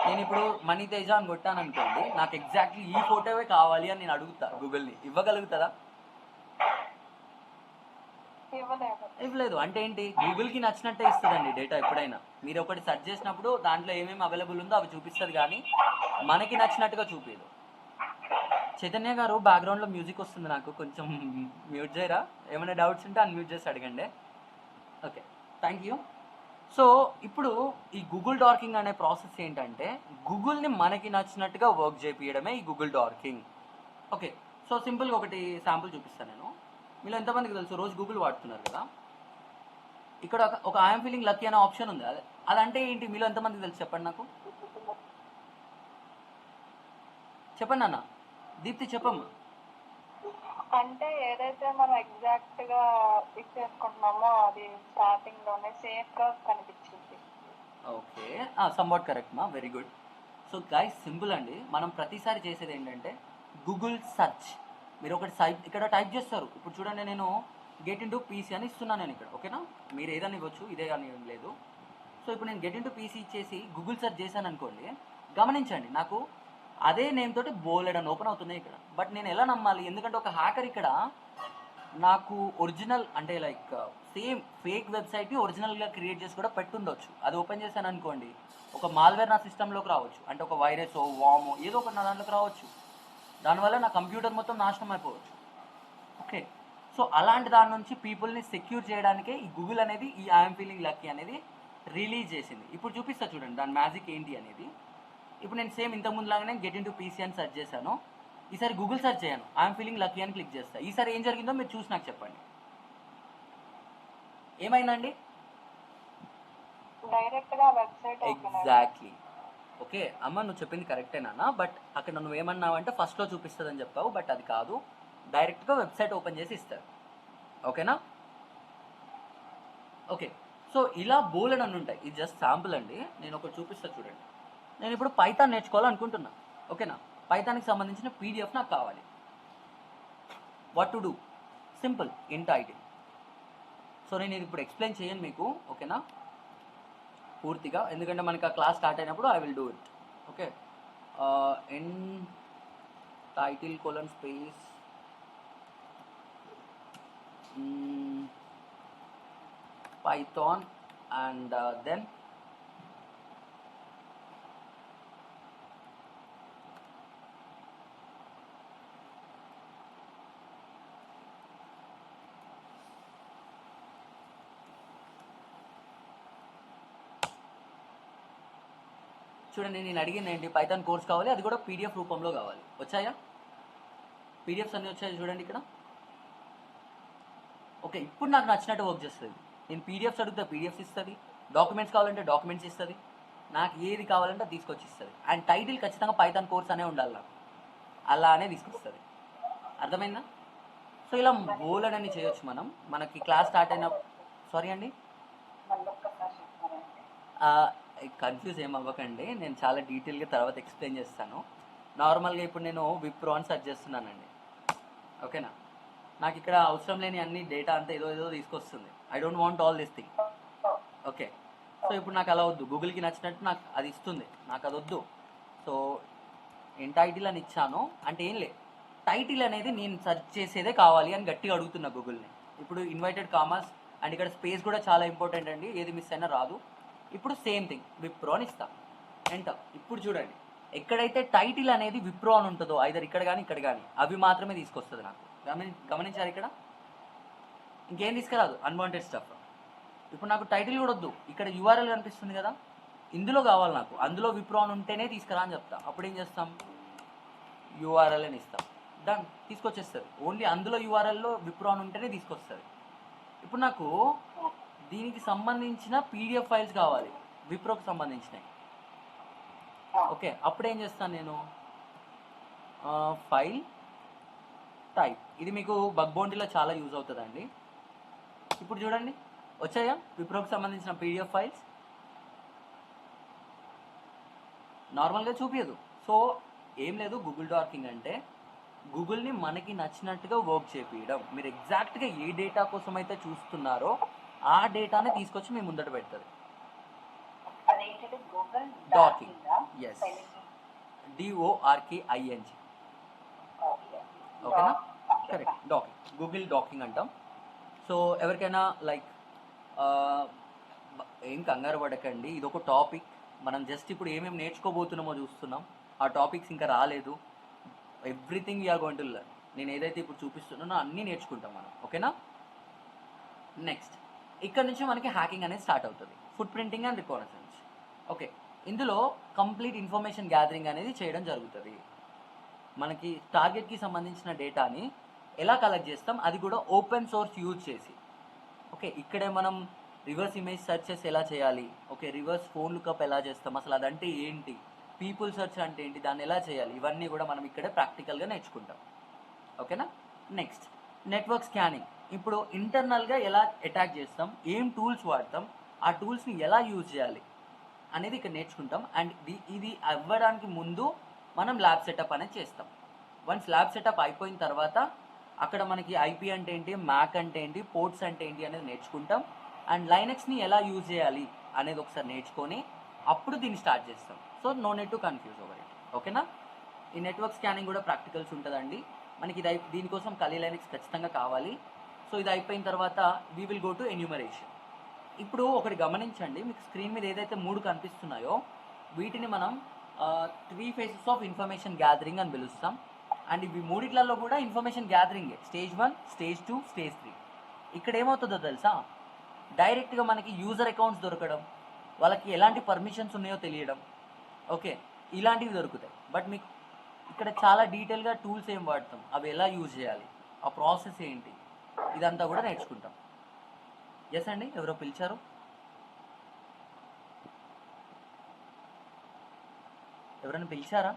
నేను ఇప్పుడు మనీ తేజ అని కొట్టాను అనుకోండి, నాకు ఎగ్జాక్ట్లీ ఈ ఫోటోవే కావాలి అని నేను అడుగుతా, గూగుల్ని ఇవ్వగలుగుతుందా? ఇవ్వలేదు. అంటే ఏంటి, గూగుల్కి నచ్చినట్టే ఇస్తుందండి డేటా. ఎప్పుడైనా మీరు ఒకటి సెర్చ్ చేసినప్పుడు దాంట్లో ఏమేమి అవైలబుల్ ఉందో అవి చూపిస్తుంది, కానీ మనకి నచ్చినట్టుగా చూపించదు. చైతన్య గారు, బ్యాక్గ్రౌండ్లో మ్యూజిక్ వస్తుంది, నాకు కొంచెం మ్యూట్ చేయరా? ఏమైనా డౌట్స్ ఉంటే అన్మ్యూట్ చేసి అడగండి. Okay, thank you. సో ఇప్పుడు ఈ గూగుల్ డార్కింగ్ అనే ప్రాసెస్ ఏంటంటే, గూగుల్ని మనకి నచ్చినట్టుగా వర్క్ చేయించడమే ఈ గూగుల్ డార్కింగ్. ఓకే, సో సింపుల్గా ఒకటి శాంపుల్ చూపిస్తాను నేను. మీలో ఎంతమందికి తెలుసు రోజు గూగుల్ వాడుతున్నారు కదా, ఇక్కడ ఒక ఐఎమ్ ఫీలింగ్ లక్కీ అనే ఆప్షన్ ఉంది. అదంటే ఏంటి మీలో ఎంతమందికి తెలుసు చెప్పండి నాకు. చెప్పండి అన్న. దీప్తి చెప్పమ్మా. అంటే ఏదైతే మనం ఎగ్జాక్ట్ గా ఇచ్చేసుకుంటున్నామో అది స్టార్టింగ్ లోనే సేఫ్ గా కనిపించింది. ఓకే, సంవాట్ కరెక్ట్ మా, very good. So guys, simple అండి. మనం ప్రతిసారి చేసేది ఏంటంటే గూగుల్ సర్చ్. మీరు ఒకటి ఇక్కడ టైప్ చేస్తారు. ఇప్పుడు చూడండి, నేను గెట్ ఇన్ టు పీసీ అని ఇస్తున్నాను నేను ఇక్కడ. ఓకేనా? మీరు ఏదైనా ఇవ్వచ్చు, ఇదే అని ఏం లేదు. సో ఇప్పుడు నేను గెట్ ఇన్ టు పీసీ ఇచ్చేసి గూగుల్ సెర్చ్ చేశాను అనుకోండి, గమనించండి నాకు అదే నేమ్ తోటి బోలెడని ఓపెన్ అవుతున్నాయి ఇక్కడ. బట్ నేను ఎలా నమ్మాలి? ఎందుకంటే ఒక హ్యాకర్ ఇక్కడ నాకు ఒరిజినల్ అంటే లైక్ సేమ్ ఫేక్ వెబ్సైట్ని ఒరిజినల్గా క్రియేట్ చేసి కూడా పెట్టుండొచ్చు. అది ఓపెన్ చేశాను అనుకోండి, ఒక మాల్వేర్ నా సిస్టంలోకి రావచ్చు, అంటే ఒక వైరస్ వామో ఏదో ఒకటి నా దాంట్లోకి రావచ్చు. దానివల్ల నా కంప్యూటర్ మొత్తం నాశనం అయిపోవచ్చు. ఓకే, సో అలాంటి దాని నుంచి పీపుల్ని సెక్యూర్ చేయడానికే ఈ గూగుల్ అనేది ఈ ఐఎమ్ ఫీలింగ్ లక్కీ అనేది రిలీజ్ చేసింది. ఇప్పుడు చూపిస్తా చూడండి దాని మ్యాజిక్ ఏంటి అనేది. ఇప్పుడు నేను సేమ్ ఇంతకుముందు లాగానే గెట్ ఇన్ టు పీసీ అని సెర్చ్ చేశాను. ఈసారి గూగుల్ సెర్చ్ చేయను, ఐఎమ్ ఫీలింగ్ లక్కీ అని క్లిక్ చేస్తా. ఈసారి ఏం జరిగిందో మీరు చూసి నాకు చెప్పండి. ఏమైందండి? ఎగ్జాక్ట్లీ. ఓకే అమ్మ, నువ్వు చెప్పింది కరెక్టేనా? బట్ అక్కడ నువ్వు ఏమన్నావంటే ఫస్ట్లో చూపిస్తుందని చెప్పావు, బట్ అది కాదు, డైరెక్ట్గా వెబ్సైట్ ఓపెన్ చేసి ఇస్తారు. ఓకేనా? ఓకే, సో ఇలా బోలెడ్ అని ఉంటాయి. ఇది జస్ట్ శాంపుల్ అండి, నేను ఒకటి చూపిస్తాను చూడండి. నేను ఇప్పుడు పైథాన్ నేర్చుకోవాలనుకుంటున్నా. ఓకేనా? పైథాన్కి సంబంధించిన పీడిఎఫ్ నాకు కావాలి. What to do? సింపుల్, ఇంట్ ఐడి. సో నేను ఇది ఇప్పుడు ఎక్స్ప్లెయిన్ చేయను మీకు, ఓకేనా, పూర్తిగా, ఎందుకంటే మనకి ఆ క్లాస్ స్టార్ట్ అయినప్పుడు I will do it. Okay, in title colon space Python and then చూడండి, నేను అడిగింది ఏంటి, పైథాన్ కోర్స్ కావాలి, అది కూడా పీడిఎఫ్ రూపంలో కావాలి. వచ్చాయా? పీడిఎఫ్స్ అన్నీ వచ్చాయి చూడండి ఇక్కడ. ఓకే, ఇప్పుడు నాకు నచ్చినట్టు వర్క్ చేస్తుంది. నేను పీడిఎఫ్స్ అడిగితే పీడిఎఫ్స్ ఇస్తుంది, డాక్యుమెంట్స్ కావాలంటే డాక్యుమెంట్స్ ఇస్తుంది, నాకు ఏది కావాలంటే తీసుకొచ్చి ఇస్తుంది. అండ్ టైటిల్ ఖచ్చితంగా పైథాన్ కోర్స్ అనే ఉండాలి నాకు, అలానే తీసుకొస్తుంది. అర్థమైందా? సో ఇలా బోలెడని చేయొచ్చు మనం. మనకి క్లాస్ స్టార్ట్ అయిన సారీ అండి, కన్ఫ్యూజ్ ఏం అవ్వకండి, నేను చాలా డీటెయిల్గా తర్వాత ఎక్స్ప్లెయిన్ చేస్తాను. నార్మల్గా ఇప్పుడు నేను విప్రో అని సెర్చ్ చేస్తున్నానండి. ఓకేనా? నాకు ఇక్కడ అవసరం లేని అన్ని డేటా అంతా ఏదో ఏదో తీసుకొస్తుంది. I don't want all this thing. Okay, so ఇప్పుడు నాకు అలా వద్దు, గూగుల్కి నచ్చినట్టు నాకు అది ఇస్తుంది, నాకు అది వద్దు. సో నేను టైటిల్ అని ఇచ్చాను అంటే ఏం లేదు, టైటిల్ అనేది నేను సెర్చ్ చేసేదే కావాలి అని గట్టిగా అడుగుతున్నా గూగుల్ని. ఇప్పుడు ఇన్వర్టెడ్ కామర్స్ అండ్ ఇక్కడ స్పేస్ కూడా చాలా ఇంపార్టెంట్ అండి, ఏది మిస్ అయినా రాదు. ఇప్పుడు సేమ్ థింగ్ విప్రో అని ఇస్తా, ఎంటర్. ఇప్పుడు చూడండి ఎక్కడైతే టైటిల్ అనేది విప్రో అని ఉంటుందో ఐదర్ ఇక్కడ కానీ ఇక్కడ కానీ అవి మాత్రమే తీసుకొస్తుంది నాకు. గమనించారు ఇక్కడ ఇంకేం తీసుకురాదు అన్వాంటెడ్ స్టఫ్. ఇప్పుడు నాకు టైటిల్ కూడా వద్దు, ఇక్కడ యూఆర్ఎల్ కనిపిస్తుంది కదా ఇందులో కావాలి నాకు, అందులో విప్రో అని ఉంటేనే తీసుకురా అని చెప్తా. అప్పుడు ఏం చేస్తాం, యూఆర్ఎల్ అని ఇస్తాం, డన్, తీసుకొచ్చేస్తుంది. ఓన్లీ అందులో యూఆర్ఎల్లో విప్రో అని ఉంటేనే తీసుకొస్తుంది. ఇప్పుడు నాకు దీనికి సంబంధించిన పీడిఎఫ్ ఫైల్స్ కావాలి, విప్రోకి సంబంధించినవి. ఓకే, అప్పుడు ఏం చేస్తాను నేను, ఫైల్ టైప్, ఇది మీకు బగ్ బౌంటీలో చాలా యూజ్ అవుతుందండి. ఇప్పుడు చూడండి వచ్చాయా విప్రోకి సంబంధించిన పీడిఎఫ్ ఫైల్స్, నార్మల్గా చూపించదు. సో ఏం లేదు, గూగుల్ డాకింగ్ అంటే గూగుల్ని మనకి నచ్చినట్టుగా వర్క్ చేపించడం. మీరు ఎగ్జాక్ట్గా ఏ డేటా కోసం అయితే చూస్తున్నారో ఆ డేటాని తీసుకొచ్చి మీ ముందట పెడుతుంది. డాకింగ్, ఎస్, DORKING, ఓకేనా, కరెక్ట్, డాకింగ్, గూగుల్ డాకింగ్ అంటాం. సో ఎవరికైనా లైక్ ఏం కంగారు పడకండి, ఇది ఒక టాపిక్, మనం జస్ట్ ఇప్పుడు ఏమేమి నేర్చుకోబోతున్నామో చూస్తున్నాం, ఆ టాపిక్స్ ఇంకా రాలేదు. Everything we're going to learn. నేను ఏదైతే ఇప్పుడు చూపిస్తున్నానో అన్నీ నేర్చుకుంటాం మనం, ఓకేనా. నెక్స్ట్ ఇక్కడ నుంచి మనకి హ్యాకింగ్ అనేది స్టార్ట్ అవుతుంది, foot printing and recognitions. Okay, ఇందులో కంప్లీట్ ఇన్ఫర్మేషన్ గ్యాదరింగ్ అనేది చేయడం జరుగుతుంది. మనకి టార్గెట్కి సంబంధించిన డేటాని ఎలా కలెక్ట్ చేస్తాం, అది కూడా ఓపెన్ సోర్స్ యూజ్ చేసి. ఓకే, ఇక్కడే మనం రివర్స్ ఇమేజ్ సెర్చెస్ ఎలా చేయాలి, ఓకే, రివర్స్ ఫోన్ లుకప్ ఎలా చేస్తాం, అసలు అదంటే ఏంటి, పీపుల్ సెర్చ్ అంటే ఏంటి, దాన్ని ఎలా చేయాలి, ఇవన్నీ కూడా మనం ఇక్కడే ప్రాక్టికల్గా నేర్చుకుంటాం, ఓకేనా. నెక్స్ట్ నెట్వర్క్ స్కానింగ్, ఇప్పుడు ఇంటర్నల్గా ఎలా అటాక్ చేస్తాం, ఏం టూల్స్ వాడతాం, ఆ టూల్స్ని ఎలా యూజ్ చేయాలి అనేది ఇక్కడ నేర్చుకుంటాం. అండ్ ఇది అవ్వడానికి ముందు మనం ల్యాబ్ సెటప్ అనేది చేస్తాం. వన్స్ ల్యాబ్ సెటప్ అయిపోయిన తర్వాత అక్కడ మనకి ఐపీ అంటే ఏంటి, మ్యాక్ అంటే ఏంటి, పోర్ట్స్ అంటే ఏంటి అనేది నేర్చుకుంటాం. అండ్ లైనక్స్ని ఎలా యూజ్ చేయాలి అనేది ఒకసారి నేర్చుకొని అప్పుడు దీన్ని స్టార్ట్ చేస్తాం. So no need to confuse over it, ఓకేనా. ఈ నెట్వర్క్ స్కానింగ్ కూడా ప్రాక్టికల్స్ ఉంటుందండి మనకి. దీనికోసం కలీ లైనక్స్ ఖచ్చితంగా కావాలి. సో ఇది అయిపోయిన తర్వాత we will go to enumeration. ఇప్పుడు ఒకటి గమనించండి, మీకు స్క్రీన్ మీద ఏదైతే 3 కనిపిస్తున్నాయో వీటిని మనం 3 phases ఆఫ్ ఇన్ఫర్మేషన్ గ్యాదరింగ్ అని పిలుస్తాం. అండ్ ఇవి మూడిట్లలో కూడా ఇన్ఫర్మేషన్ గ్యాదరింగే, స్టేజ్ 1, స్టేజ్ 2, స్టేజ్ 3. ఇక్కడ ఏమవుతుందో తెలుసా, డైరెక్ట్గా మనకి యూజర్ అకౌంట్స్ దొరకడం, వాళ్ళకి ఎలాంటి పర్మిషన్స్ ఉన్నాయో తెలియడం, ఓకే, ఇలాంటివి దొరుకుతాయి. బట్ మీకు ఇక్కడ చాలా డీటెయిల్గా టూల్స్ ఏం వాడతాం, అవి ఎలా యూజ్ చేయాలి, ఆ ప్రాసెస్ ఏంటి, ఇదంతా కూడా నేర్చుకుంటాం. ఎస్ అండి, ఎవరో పిలిచారు, ఎవరైనా పిలిచారా?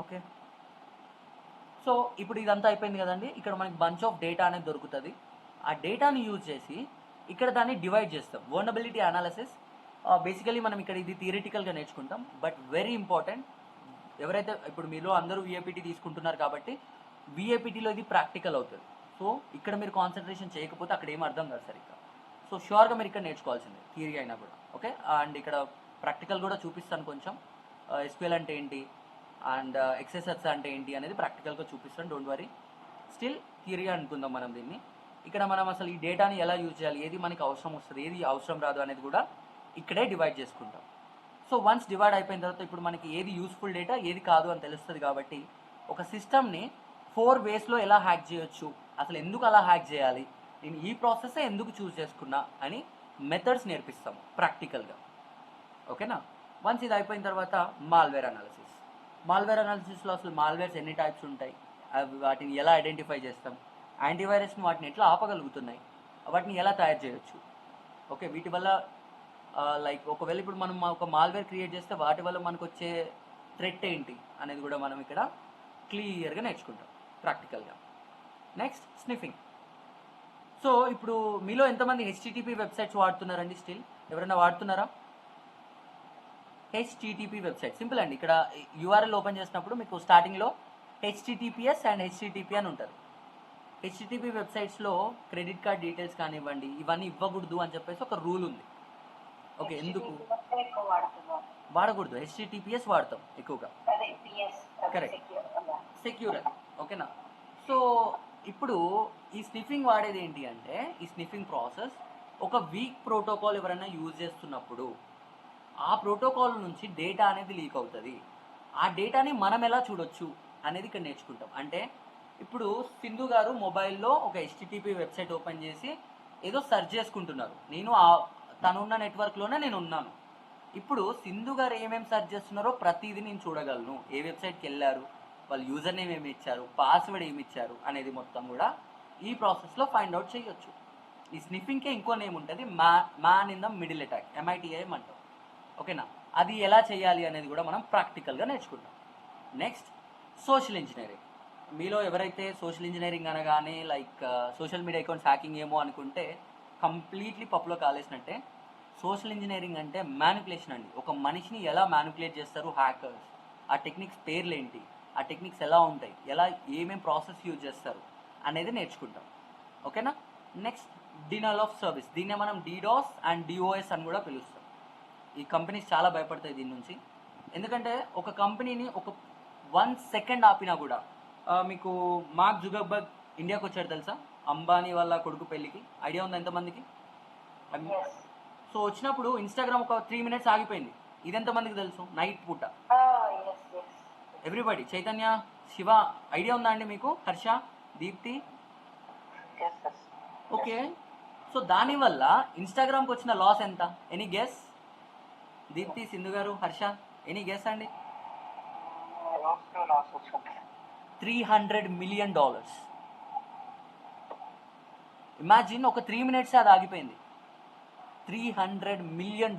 ఓకే, సో ఇప్పుడు ఇదంతా అయిపోయింది కదండి. ఇక్కడ మనకి బంచ్ ఆఫ్ డేటా అనేది దొరుకుతుంది. ఆ డేటాని యూజ్ చేసి ఇక్కడ దాన్ని డివైడ్ చేస్తాం. వల్నరబిలిటీ అనాలిసిస్ బేసికలీ మనం ఇక్కడ ఇది థియరిటికల్గా నేర్చుకుంటాం, బట్ వెరీ ఇంపార్టెంట్. ఎవరైతే ఇప్పుడు మీలో అందరూ విఏపిటీ తీసుకుంటున్నారు కాబట్టి విఏపిటీలో ఇది ప్రాక్టికల్ అవుతుంది. సో ఇక్కడ మీరు కాన్సన్ట్రేషన్ చేయకపోతే అక్కడ ఏం అర్థం కాదు సరిగ్గా. సో ష్యూర్గా మీరు ఇక్కడ నేర్చుకోవాల్సిందే, థియరీ అయినా కూడా. ఓకే, అండ్ ఇక్కడ ప్రాక్టికల్ కూడా చూపిస్తాను కొంచెం, ఎస్క్యూఎల్ అంటే ఏంటి అండ్ ఎక్సెసెస్ అంటే ఏంటి అనేది ప్రాక్టికల్గా చూపిస్తాను, డోంట్ వరీ. స్టిల్ థియరీ అనుకుందాం మనం దీన్ని. ఇక్కడ మనం అసలు ఈ డేటాని ఎలా యూజ్ చేయాలి, ఏది మనకి అవసరం వస్తుంది, ఏది అవసరం రాదు అనేది కూడా ఇక్కడే డివైడ్ చేసుకుంటాం. సో వన్స్ డివైడ్ అయిపోయిన తర్వాత ఇప్పుడు మనకి ఏది యూస్ఫుల్ డేటా ఏది కాదు అని తెలుస్తుంది. కాబట్టి ఒక సిస్టమ్ని 4 వేస్లో ఎలా హ్యాక్ చేయొచ్చు, అసలు ఎందుకు అలా హ్యాక్ చేయాలి, నేను ఈ ప్రాసెస్ ఎందుకు చూస్ చేసుకున్నా అని మెథడ్స్ నేర్పిస్తాము ప్రాక్టికల్గా, ఓకేనా. వన్స్ ఇది అయిపోయిన తర్వాత మాల్వేర్ అనాలిసిస్. మాల్వేర్ అనాలిసిస్లో అసలు మాల్వేర్స్ ఎన్ని టైప్స్ ఉంటాయి, వాటిని ఎలా ఐడెంటిఫై చేస్తాం, యాంటీవైరస్ని వాటిని ఎట్లా ఆపగలుగుతున్నాయి, వాటిని ఎలా తయారు చేయొచ్చు, ఓకే, వీటి వల్ల లైక్ ఒకవేళ ఇప్పుడు మనం ఒక మాల్వేర్ క్రియేట్ చేస్తే వాటి వల్ల మనకు వచ్చే థ్రెట్ ఏంటి అనేది కూడా మనం ఇక్కడ క్లియర్గా నేర్చుకుంటాం ప్రాక్టికల్గా. Next sniffing. సో ఇప్పుడు మీలో ఎంతమంది హెచ్టిటిపి వెబ్సైట్స్ వాడుతున్నారండి? స్టిల్ ఎవరైనా వాడుతున్నారా? హెచ్టిటిపి వెబ్సైట్ సింపుల్ అండి. ఇక్కడ యూఆర్ఎల్ ఓపెన్ చేసినప్పుడు మీకు స్టార్టింగ్లో హెచ్టిటిపిఎస్ అండ్ హెచ్టిటిపి అని ఉంటుంది. హెచ్టిటిపి వెబ్సైట్స్లో క్రెడిట్ కార్డ్ డీటెయిల్స్ కానివ్వండి ఇవన్నీ ఇవ్వకూడదు అని చెప్పేసి ఒక రూల్ ఉంది. ఓకే, ఎందుకు HTTP ఎక్కువ వాడుతున్నారు. వాడకూడదు? హెచ్టిటిపిఎస్ వాడతాం ఎక్కువగా, అదే PS, అదే కరెక్ట్, secure. సెక్యూర్ అది. ఓకేనా? సో ఇప్పుడు ఈ స్నిఫింగ్ వాడేది ఏంటి అంటే, ఈ స్నిఫింగ్ ప్రాసెస్ ఒక వీక్ ప్రోటోకాల్ ఎవరైనా యూజ్ చేస్తున్నప్పుడు ఆ ప్రోటోకాల్ నుంచి డేటా అనేది లీక్ అవుతుంది. ఆ డేటాని మనం ఎలా చూడొచ్చు అనేది ఇక్కడ నేర్చుకుంటాం. అంటే ఇప్పుడు సింధు గారు మొబైల్లో ఒక హెచ్టిటిపి వెబ్సైట్ ఓపెన్ చేసి ఏదో సెర్చ్ చేసుకుంటున్నారు. నేను తనున్న నెట్వర్క్లోనే నేను ఉన్నాను. ఇప్పుడు సింధు గారు ఏమేమి సెర్చ్ చేస్తున్నారో ప్రతిదీ నేను చూడగలను. ఏ వెబ్సైట్కి వెళ్ళారు, వాళ్ళు యూజర్ నేమ్ ఏమి ఇచ్చారు, పాస్వర్డ్ ఏమి ఇచ్చారు అనేది మొత్తం కూడా ఈ ప్రాసెస్లో ఫైండ్ అవుట్ చేయొచ్చు. ఈ స్నిఫింగ్కే ఇంకో నేమ్ ఉంటుంది, man in the middle attack, MITIM అంటాం. ఓకేనా? అది ఎలా చేయాలి అనేది కూడా మనం ప్రాక్టికల్గా నేర్చుకుంటాం. Next, social engineering. మీలో ఎవరైతే సోషల్ ఇంజనీరింగ్ అనగానే like social media accounts hacking ఏమో అనుకుంటే కంప్లీట్లీ పప్పులో కాలేసినట్టే. సోషల్ ఇంజనీరింగ్ అంటే మ్యానిపులేషన్ అండి. ఒక మనిషిని ఎలా మ్యానిపులేట్ చేస్తారు హ్యాకర్స్, ఆ టెక్నిక్స్ పేర్లు ఏంటి, ఆ టెక్నిక్స్ ఎలా ఉంటాయి, ఎలా ఏమేమి ప్రాసెస్ యూజ్ చేస్తారు అనేది నేర్చుకుంటాం. ఓకేనా? Next, denial of service. దీన్నే మనం DDoS అండ్ DOS అని కూడా పిలుస్తాం. ఈ కంపెనీస్ చాలా భయపడతాయి దీని నుంచి. ఎందుకంటే ఒక కంపెనీని ఒక 1 సెకండ్ ఆపినా కూడా మీకు మార్క్ జుకర్బర్గ్ ఇండియాకి వచ్చాడు తెలుసా, అంబానీ వాళ్ళ కొడుకు పెళ్ళికి. ఐడియా ఉందా ఎంతమందికి? Yes. సో వచ్చినప్పుడు ఇన్స్టాగ్రామ్ ఒక 3 మినిట్స్ ఆగిపోయింది. ఇది ఎంతమందికి తెలుసు? నైట్ పూట. Yes, yes. Everybody, Chaitanya, Shiva, idea ఉందా అండి మీకు? Harsha, Deepti? Yes, yes. Okay. So దానివల్ల ఇన్స్టాగ్రామ్కి వచ్చిన లాస్ ఎంత? Any guess? దీప్తి, సింధు గారు, హర్ష, ఎనీ గెస్ అండి? $300 million. ఇమాజిన్, ఒక 3 మినిట్స్ అది ఆగిపోయింది, $300 million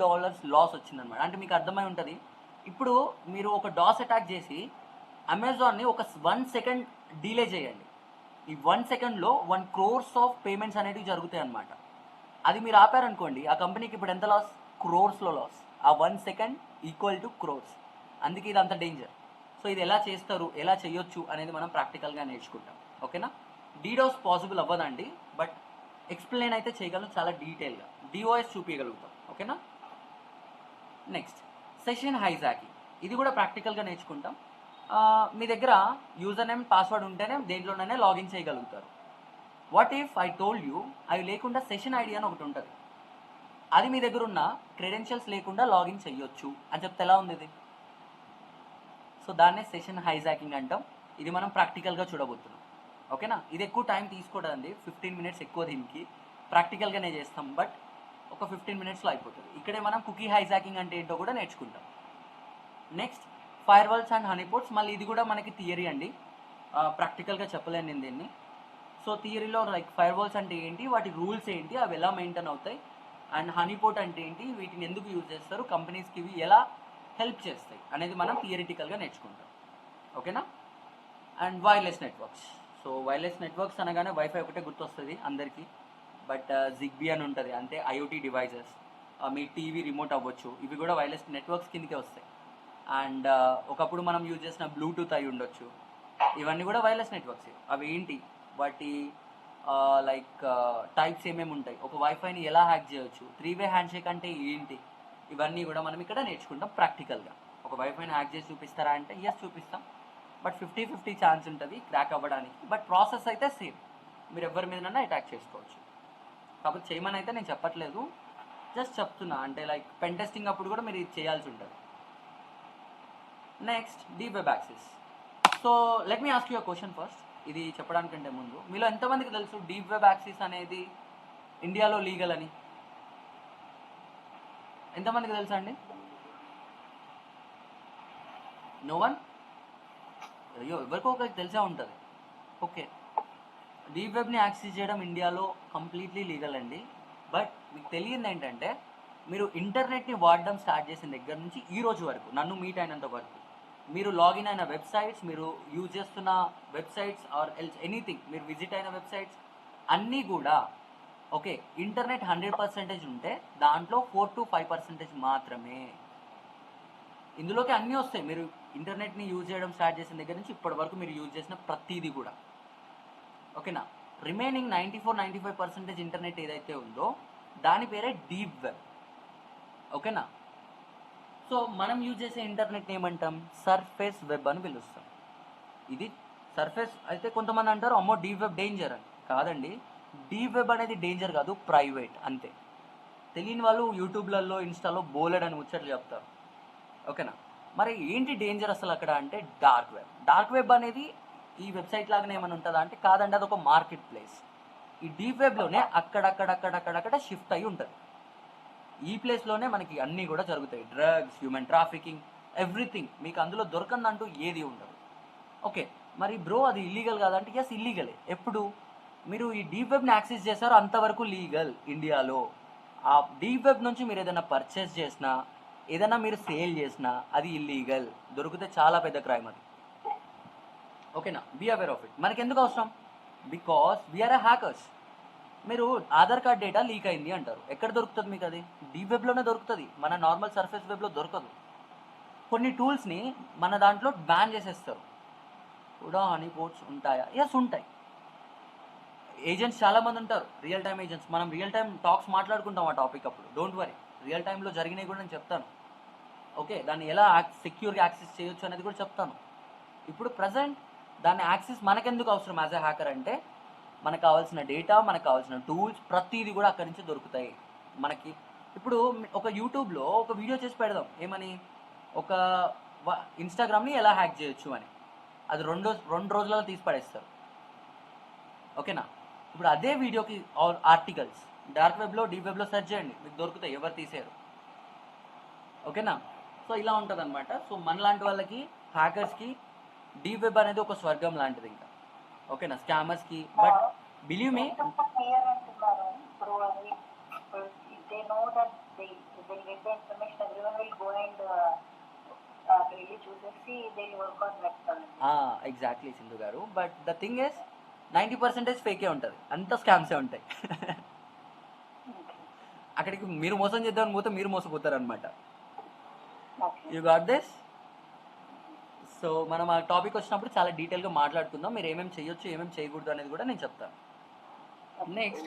లాస్ వచ్చిందనమాట. అంటే మీకు అర్థమై ఉంటుంది. ఇప్పుడు మీరు ఒక డాస్ అటాక్ చేసి అమెజాన్ని ఒక 1 సెకండ్ డిలే చేయండి. ఈ 1 సెకండ్లో 1 crores ఆఫ్ పేమెంట్స్ అనేవి జరుగుతాయి అన్నమాట. అది మీరు ఆపారనుకోండి, ఆ కంపెనీకి ఇప్పుడు ఎంత లాస్? క్రోర్స్లో లాస్. ఆ 1 సెకండ్ ఈక్వల్ టు క్రోర్స్. అందుకే ఇది అంత డేంజర్. సో ఇది ఎలా చేస్తారు, ఎలా చేయొచ్చు అనేది మనం ప్రాక్టికల్గా నేర్చుకుంటాం. ఓకేనా? DDoS పాసిబుల్ అవ్వదండి, బట్ ఎక్స్ప్లెయిన్ అయితే చేయగలం చాలా డీటెయిల్గా. DOS చూపించగలుగుతాం. ఓకేనా? Next, session hijacking. ఇది కూడా ప్రాక్టికల్గా నేర్చుకుంటాం. మీ దగ్గర యూజర్ నేమ్, పాస్వర్డ్ ఉంటేనే దేంట్లోనైనా లాగిన్ చేయగలుగుతారు. What if I told you అవి లేకుండా సెషన్ ఐడి అని ఒకటి ఉంటుంది, అది మీ దగ్గర ఉన్న క్రెడెన్షియల్స్ లేకుండా లాగిన్ చేయొచ్చు అని చెప్తే ఎలా ఉంది ఇది? సో దాన్నే సెషన్ హైజాకింగ్ అంటాం. ఇది మనం ప్రాక్టికల్గా చూడబోతున్నాం. ఓకేనా? ఇది ఎక్కువ టైం తీసుకోవడానికి 15 మినిట్స్ ఎక్కువ, దీనికి ప్రాక్టికల్గానే చేస్తాం, బట్ ఒక 15 మినిట్స్లో అయిపోతుంది. ఇక్కడే మనం కుకీ హైజాకింగ్ అంటే ఏంటో కూడా నేర్చుకుంటాం. Next, firewalls and honeypots. మళ్ళీ ఇది కూడా మనకి థియరీ అండి, ప్రాక్టికల్గా చెప్పలేను నేను దీన్ని. సో థియరీలో లైక్ ఫైర్వాల్స్ అంటే ఏంటి, వాటి రూల్స్ ఏంటి, అవి ఎలా మెయింటైన్ అవుతాయి, అండ్ హనీపోట్ అంటే ఏంటి, వీటిని ఎందుకు యూజ్ చేస్తారు, కంపెనీస్కి ఇవి ఎలా హెల్ప్ చేస్తాయి అనేది మనం థియరిటికల్గా నేర్చుకుంటాం. ఓకేనా? And wireless networks. So wireless networks అనగానే వైఫై ఒకటే గుర్తొస్తుంది అందరికీ, బట్ జిగ్బీ అని ఉంటుంది, అంటే IoT డివైజెస్. మీ టీవీ రిమోట్ అవ్వచ్చు, ఇవి కూడా వైర్లెస్ నెట్వర్క్స్ కిందకే వస్తాయి. అండ్ ఒకప్పుడు మనం యూజ్ చేసిన బ్లూటూత్ అయి ఉండొచ్చు, ఇవన్నీ కూడా వైర్లెస్ నెట్వర్క్స్. అవి ఏంటి, వాటి లైక్ టైప్స్ ఏమేమి ఉంటాయి, ఒక వైఫైని ఎలా హ్యాక్ చేయొచ్చు, 3-way హ్యాండ్షేక్ అంటే ఏంటి, ఇవన్నీ కూడా మనం ఇక్కడ నేర్చుకుంటాం ప్రాక్టికల్గా. ఒక వైఫైని హ్యాక్ చేసి చూపిస్తారా అంటే ఎస్ చూపిస్తాం, బట్ 50-50 ఛాన్స్ ఉంటుంది క్రాక్ అవ్వడానికి. బట్ ప్రాసెస్ అయితే సేమ్, మీరు ఎవరి మీదనన్నా అటాక్ చేసుకోవచ్చు. కాకపోతే చేయమని అయితే నేను చెప్పట్లేదు, జస్ట్ చెప్తున్నా. అంటే లైక్ పెన్ టెస్టింగ్ అప్పుడు కూడా మీరు ఇది చేయాల్సి ఉంటుంది. Next, deep web access. So let me ask you a question first. ఇది చెప్పడానికంటే ముందు, మీలో ఎంతమందికి తెలుసు డీప్ వెబ్ యాక్సెస్ అనేది ఇండియాలో లీగల్ అని? ఎంతమందికి తెలుసా అండి? No one? అయ్యో, ఎవరికో ఒకరికి తెలిసే ఉంటుంది. ఓకే, డీప్ వెబ్ని యాక్సెస్ చేయడం ఇండియాలో కంప్లీట్లీ లీగల్ అండి. బట్ మీకు తెలియదు ఏంటంటే, మీరు ఇంటర్నెట్ని వాడడం స్టార్ట్ చేసిన దగ్గర నుంచి ఈ రోజు వరకు, నన్ను మీట్ అయినంత వరకు, మీరు లాగిన్ అయిన వెబ్సైట్స్, మీరు యూజ్ చేస్తున్న వెబ్సైట్స్ ఆర్ ఎల్స్ ఎనీథింగ్, మీరు విజిట్ అయిన వెబ్సైట్స్ అన్నీ కూడా ఓకే, ఇంటర్నెట్ 100% ఉంటే దాంట్లో 4 to 5% మాత్రమే. ఇందులోకి అన్నీ వస్తాయి. మీరు ఇంటర్నెట్ని యూజ్ చేయడం స్టార్ట్ చేసిన దగ్గర నుంచి ఇప్పటి వరకు మీరు యూజ్ చేసిన ప్రతిదీ కూడా. ఓకేనా? రిమైనింగ్ 94-95% ఇంటర్నెట్ ఏదైతే ఉందో దాని పేరే డీప్ వెబ్. ఓకేనా? సో మనం యూజ్ చేసే ఇంటర్నెట్ ఏమంటాం? సర్ఫేస్ వెబ్ అని పిలుస్తాం. ఇది సర్ఫేస్ అయితే కొంతమంది అంటారు అమ్మో డీప్ వెబ్ డేంజర్ అని. కాదండి, డీప్ వెబ్ అనేది డేంజర్ కాదు, ప్రైవేట్ అంతే. తెలియని వాళ్ళు యూట్యూబ్లలో ఇన్స్టాలో బోలెడ్ అని ముచ్చట్లు చెప్తారు. ఓకేనా? మరి ఏంటి డేంజర్ అసలు అక్కడ అంటే డార్క్ వెబ్. డార్క్ వెబ్ అనేది ఈ వెబ్సైట్ లాగానే ఏమైనా ఉంటుందా అంటే కాదండి, అది ఒక మార్కెట్ ప్లేస్. ఈ డీప్ వెబ్లోనే అక్కడక్కడ షిఫ్ట్ అయి ఉంటుంది. ఈ ప్లేస్లోనే మనకి అన్నీ కూడా జరుగుతాయి, డ్రగ్స్, హ్యూమన్ ట్రాఫికింగ్, ఎవ్రీథింగ్. మీకు అందులో దొరకందంటూ ఏది ఉండదు. ఓకే, మరి బ్రో అది ఇల్లీగల్ కాదంటే ఎస్ ఇల్లీగలే. ఎప్పుడు మీరు ఈ డీప్ వెబ్ని యాక్సెస్ చేశారో అంతవరకు లీగల్ ఇండియాలో. ఆ డీప్ వెబ్ నుంచి మీరు ఏదైనా పర్చేస్ చేసినా, ఏదైనా మీరు సేల్ చేసినా అది ఇల్లీగల్, దొరికితే చాలా పెద్ద క్రైమ్ అది. ఓకేనా? Be aware of it. మనకి ఎందుకు అవసరం? Because we're a hackers. మీరు ఆధార్ కార్డ్ డేటా లీక్ అయింది అంటారు, ఎక్కడ దొరుకుతుంది మీకు? అది డీప్ వెబ్లోనే దొరుకుతుంది, మన నార్మల్ సర్ఫేస్ వెబ్లో దొరకదు. కొన్ని టూల్స్ని మన దాంట్లో బ్యాన్ చేసేస్తారు కూడా. హనీ పోర్ట్స్ ఉంటాయా? ఎస్ ఉంటాయి. ఏజెంట్స్ చాలా మంది ఉంటారు, రియల్ టైమ్ ఏజెంట్స్. మనం రియల్ టైమ్ టాక్స్ మాట్లాడుకుంటాం ఆ టాపిక్ అప్పుడు, డోంట్ వరీ. రియల్ టైంలో జరిగినవి కూడా నేను చెప్తాను. ఓకే, దాన్ని ఎలా సెక్యూర్గా యాక్సెస్ చేయొచ్చు అనేది కూడా చెప్తాను. ఇప్పుడు ప్రజెంట్ దాన్ని యాక్సెస్ మనకెందుకు అవసరం యాజ్ ఎ హ్యాకర్ అంటే, మనకు కావాల్సిన డేటా, మనకు కావాల్సిన టూల్స్ ప్రతిదీ కూడా అక్కడి నుంచి దొరుకుతాయి మనకి. ఇప్పుడు ఒక యూట్యూబ్లో ఒక వీడియో చేసి పెడదాం, ఏమని? ఒక ఇన్స్టాగ్రామ్ని ఎలా హ్యాక్ చేయొచ్చు అని. అది రెండు రోజులలో తీసి పడేస్తారు. ఓకేనా? ఇప్పుడు అదే వీడియోకి ఆర్టికల్స్ డార్క్ వెబ్లో, డీప్ వెబ్లో సెర్చ్ చేయండి, మీకు దొరుకుతాయి, ఎవరు తీసారు. ఓకేనా? సో ఇలా ఉంటుంది అనమాట. సో మనలాంటి వాళ్ళకి, హ్యాకర్స్కి డీప్ వెబ్ అనేది ఒక స్వర్గం లాంటిది ఇంకా. ఓకేనా? స్కామర్స్కి. బట్ బిలీవ్ మీ, క్లియర్ అంటున్నారు. ఇప్పుడు అది they know that they will get the information, everyone will go and వెళ్ళి చూసేసి they work on that. Exactly Sindhu గారు. బట్ ద థింగ్ ఇస్ 90% ఫేకే ఉంటుంది, అంత స్కామ్సే ఉంటాయి. అక్కడికి మీరు మోసం చేద్దామని పోతే మీరు మోసపోతారు అనమాట. You got this? సో మనం ఆ టాపిక్ వచ్చినప్పుడు చాలా డీటెయిల్గా మాట్లాడుకుందాం. మీరు ఏమేమి చేయొచ్చు, ఏమేమి చేయకూడదు అనేది కూడా నేను చెప్తాను. నెక్స్ట్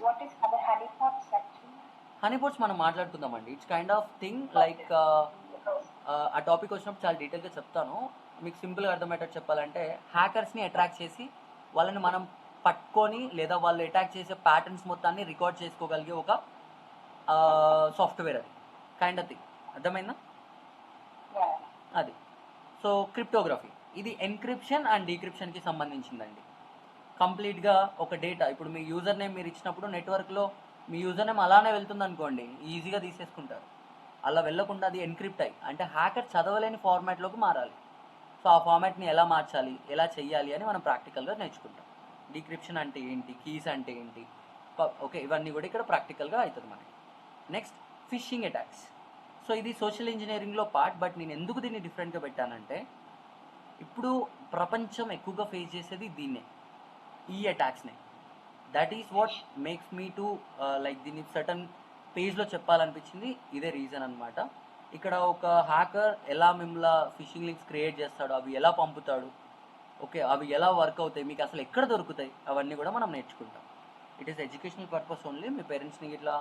హనీ పోర్ట్స్ మనం మాట్లాడుకుందామండి. It's kind of thing like ఆ టాపిక్ వచ్చినప్పుడు చాలా డీటెయిల్గా చెప్తాను. మీకు సింపుల్గా అర్థమయ్యేటట్టు చెప్పాలంటే, హ్యాకర్స్ని అట్రాక్ట్ చేసి వాళ్ళని మనం పట్టుకొని, లేదా వాళ్ళు అటాక్ చేసే ప్యాటర్న్స్ మొత్తాన్ని రికార్డ్ చేసుకోగలిగే ఒక సాఫ్ట్వేర్ అది, కైండ్ ఆఫ్ థింగ్. అర్థమైందా? అది. సో క్రిప్టోగ్రఫీ ఇది ఎన్క్రిప్షన్ అండ్ డీక్రిప్షన్కి సంబంధించిందండి. కంప్లీట్గా ఒక డేటా, ఇప్పుడు మీ యూజర్ నేమ్ మీరు ఇచ్చినప్పుడు నెట్వర్క్లో మీ యూజర్ నేమ్ అలానే వెళ్తుంది అనుకోండి, ఈజీగా తీసేసుకుంటారు. అలా వెళ్ళకుండా అది ఎన్క్రిప్ట్ అయ్యి, అంటే హ్యాకర్ చదవలేని ఫార్మాట్లోకి మారాలి. సో ఆ ఫార్మాట్ని ఎలా మార్చాలి, ఎలా చెయ్యాలి అని మనం ప్రాక్టికల్గా నేర్చుకుంటాం. డీక్రిప్షన్ అంటే ఏంటి, కీస్ అంటే ఏంటి, ఓకే, ఇవన్నీ కూడా ఇక్కడ ప్రాక్టికల్గా అవుతుంది మనకి. Next fishing attacks. సో ఇది సోషల్ ఇంజనీరింగ్లో పార్ట్. బట్ నేను ఎందుకు దీన్ని డిఫరెంట్గా పెట్టానంటే, ఇప్పుడు ప్రపంచం ఎక్కువగా ఫేస్ చేసేది దీన్నే, ఈ అటాక్స్నే. That is what makes me to like దీన్ని సర్టన్ పేజ్లో చెప్పాలనిపించింది. ఇదే రీజన్ అనమాట. ఇక్కడ ఒక హ్యాకర్ ఎలా మిమ్మల్ని ఫిషింగ్ లింక్స్ క్రియేట్ చేస్తాడు, అవి ఎలా పంపుతాడు, ఓకే, అవి ఎలా వర్క్ అవుతాయి, మీకు అసలు ఎక్కడ దొరుకుతాయి, అవన్నీ కూడా మనం నేర్చుకుంటాం. It is educational purpose only. మీ పేరెంట్స్ని ఇట్లా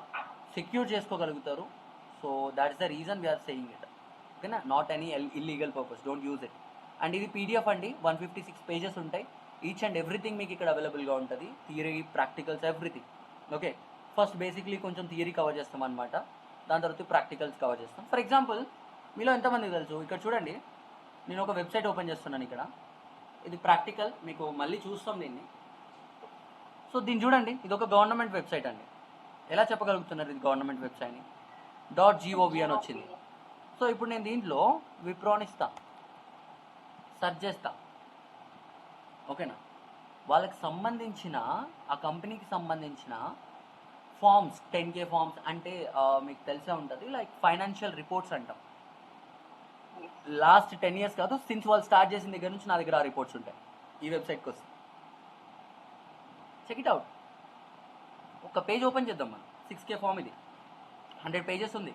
సెక్యూర్ చేసుకోగలుగుతారు. So that is the reason we are saying it. ఓకేనా? Not any illegal purpose, don't use it. And ఇది పీడిఎఫ్ అండి, 156 పేజెస్ ఉంటాయి. ఈచ్ అండ్ ఎవ్రీథింగ్ మీకు ఇక్కడ అవైలబుల్గా ఉంటుంది, theory, practicals, everything. Okay, first basically కొంచెం థియరీ కవర్ చేస్తాం అనమాట, దాని తర్వాత ప్రాక్టికల్స్ కవర్ చేస్తాం. ఫర్ ఎగ్జాంపుల్, మీలో ఎంతమందికి తెలుసు, ఇక్కడ చూడండి, నేను ఒక వెబ్సైట్ ఓపెన్ చేస్తున్నాను ఇక్కడ. ఇది ప్రాక్టికల్, మీకు మళ్ళీ చూస్తాం దీన్ని. సో దీన్ని చూడండి, ఇది ఒక గవర్నమెంట్ వెబ్సైట్ అండి. ఎలా చెప్పగలుగుతున్నారు ఇది గవర్నమెంట్ వెబ్సైట్ అని? .gov అని వచ్చింది. సో ఇప్పుడు నేను దీంట్లో విప్రోని ఇస్తా, సెర్చ్ చేస్తా. ఓకేనా? వాళ్ళకి సంబంధించిన, ఆ కంపెనీకి సంబంధించిన ఫార్మ్స్, 10K ఫార్మ్స్ అంటే మీకు తెలిసే ఉంటుంది, లైక్ ఫైనాన్షియల్ రిపోర్ట్స్ అంటాం. లాస్ట్ 10 years కాదు, సిన్స్ వాళ్ళు స్టార్ట్ చేసిన దగ్గర నుంచి నా దగ్గర ఆ రిపోర్ట్స్ ఉంటాయి. ఈ వెబ్సైట్కి వస్తాయి, చెక్ ఇట్ అవుట్. ఒక పేజ్ ఓపెన్ చేద్దాం మనం. 6K ఫామ్ ఇది, 100 పేజెస్ ఉంది.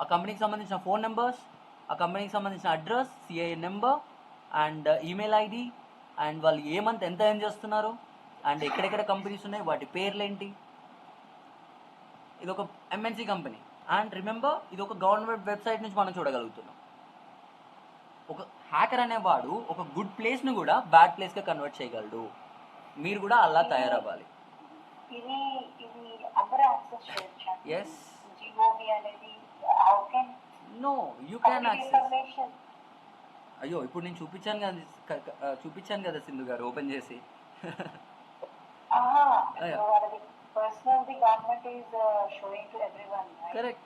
ఆ కంపెనీకి సంబంధించిన ఫోన్ నెంబర్స్, ఆ కంపెనీకి సంబంధించిన address, CIN number and email ID, and వాళ్ళు ఏ మంత్ ఎంత ఎర్న్ చేస్తున్నారు, అండ్ ఎక్కడెక్కడ కంపెనీస్ ఉన్నాయి, వాటి పేర్లేంటి. ఇది ఒక ఎంఎన్సీ కంపెనీ. అండ్ రిమెంబర్, ఇది ఒక గవర్నమెంట్ వెబ్సైట్ నుంచి మనం చూడగలుగుతున్నాం. ఒక హ్యాకర్ అనేవాడు ఒక గుడ్ ప్లేస్ని కూడా బ్యాడ్ ప్లేస్గా కన్వర్ట్ చేయగలడు. మీరు కూడా అలా తయారవ్వాలి. ఇది ఇది అందరూ యాక్సెస్ చేయొచ్చా? ఎస్. జిఓవి అనేది how can no, you can access. Information అయ్యో, ఇప్పుడు నేను చూపించాను కదా సింధు గారు ఓపెన్ చేసి. personal the government is showing to everyone, right? Correct.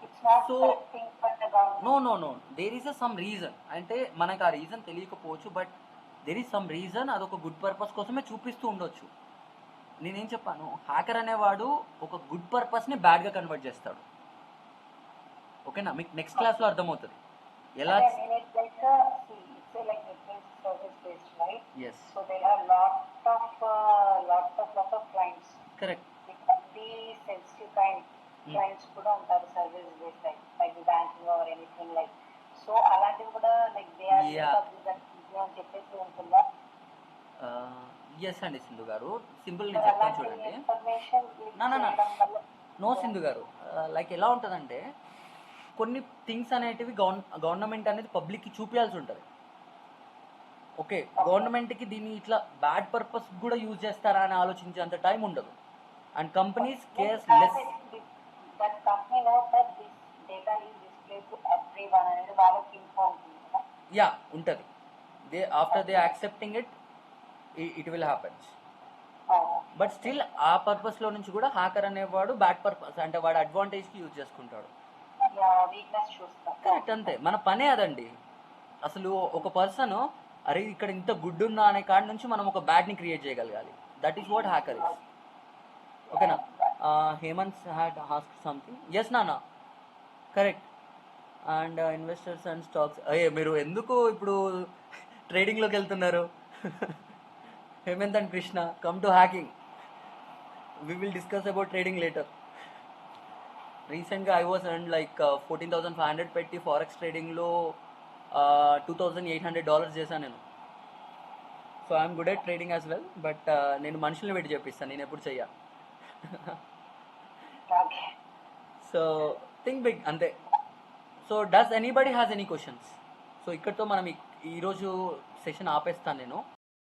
It's not So, correcting for the government. No there is some reason. అంటే మనకు ఆ రీజన్ తెలియకపోవచ్చు, but there is some reason. అదొక గుడ్ పర్పస్ కోసమే చూపిస్తూ ఉండొచ్చు. నేనేం చెప్పాను, హ్యాకర్ అనేవాడు ఒక గుడ్ పర్పస్ని బ్యాడ్గా కన్వర్ట్ చేస్తాడు. ఓకేనా, మీకు నెక్స్ట్ క్లాస్లో అర్థమవుతుంది ఎలా. And then it's like it's like network service based, right? Yes, So there are lots of clients. Correct. It can be sensitive clients కూడా ఉంటారు service based, like the banking or anything like. So అలాంటివి కూడా like they are Yeah. అని చెప్పేసి ఉంటుందా? Yes అండి సింధు గారు, simple నేను చెప్తాను చూడండి. Information No, no. చేయడం వల్ల నో సింధు గారు, లైక్ ఎలా ఉంటుందంటే కొన్ని థింగ్స్ అనేటివి గవర్నమెంట్ అనేది పబ్లిక్కి చూపించాల్సి ఉంటుంది. ఓకే, గవర్నమెంట్కి దీన్ని ఇట్లా బ్యాడ్ పర్పస్ కూడా యూజ్ చేస్తారా అని ఆలోచించేంత టైం ఉండదు. And companies cares less. that company knows that this data is displayed to everyone అనేది వాళ్ళకి info ఉంటుంది కదా. యా, ఉంటుంది. After they accepting it will happens. But still ఆ పర్పస్లో నుంచి కూడా హ్యాకర్ అనేవాడు బ్యాడ్ పర్పస్ అంటే వాడు అడ్వాంటేజ్కి యూజ్ చేసుకుంటాడు. వీక్నెస్ చూస్తాం. కరెక్ట్, అంతే. మన పనే అదండి. అసలు ఒక పర్సన్ అరే ఇక్కడ ఇంత గుడ్ ఉందా అనే కాడి నుంచి మనం ఒక బ్యాడ్ని క్రియేట్ చేయగలగాలి. That is what hacker is. ఓకేనా. Hemant had asked something. Yes నానా, correct. And investors and stocks. అయ్యే, మీరు ఎందుకు ఇప్పుడు ట్రేడింగ్లోకి వెళ్తున్నారు? Hemant and Krishna, come to hacking. We will discuss about trading later. రీసెంట్గా ఐ వాజ్ అండ్ లైక్ 14,500 పెట్టి ఫారెక్స్ ట్రేడింగ్లో $2,800 చేశాను నేను. So I'm good at trading as well. But నేను మనుషుల్ని పెట్టి చెప్పిస్తాను, నేను ఎప్పుడు చెయ్యా. Okay. సో థింక్ బిగ్, అంతే. So does anybody has any questions? So ఇక్కడితో మనం ఈరోజు సెషన్ ఆపేస్తాను నేను.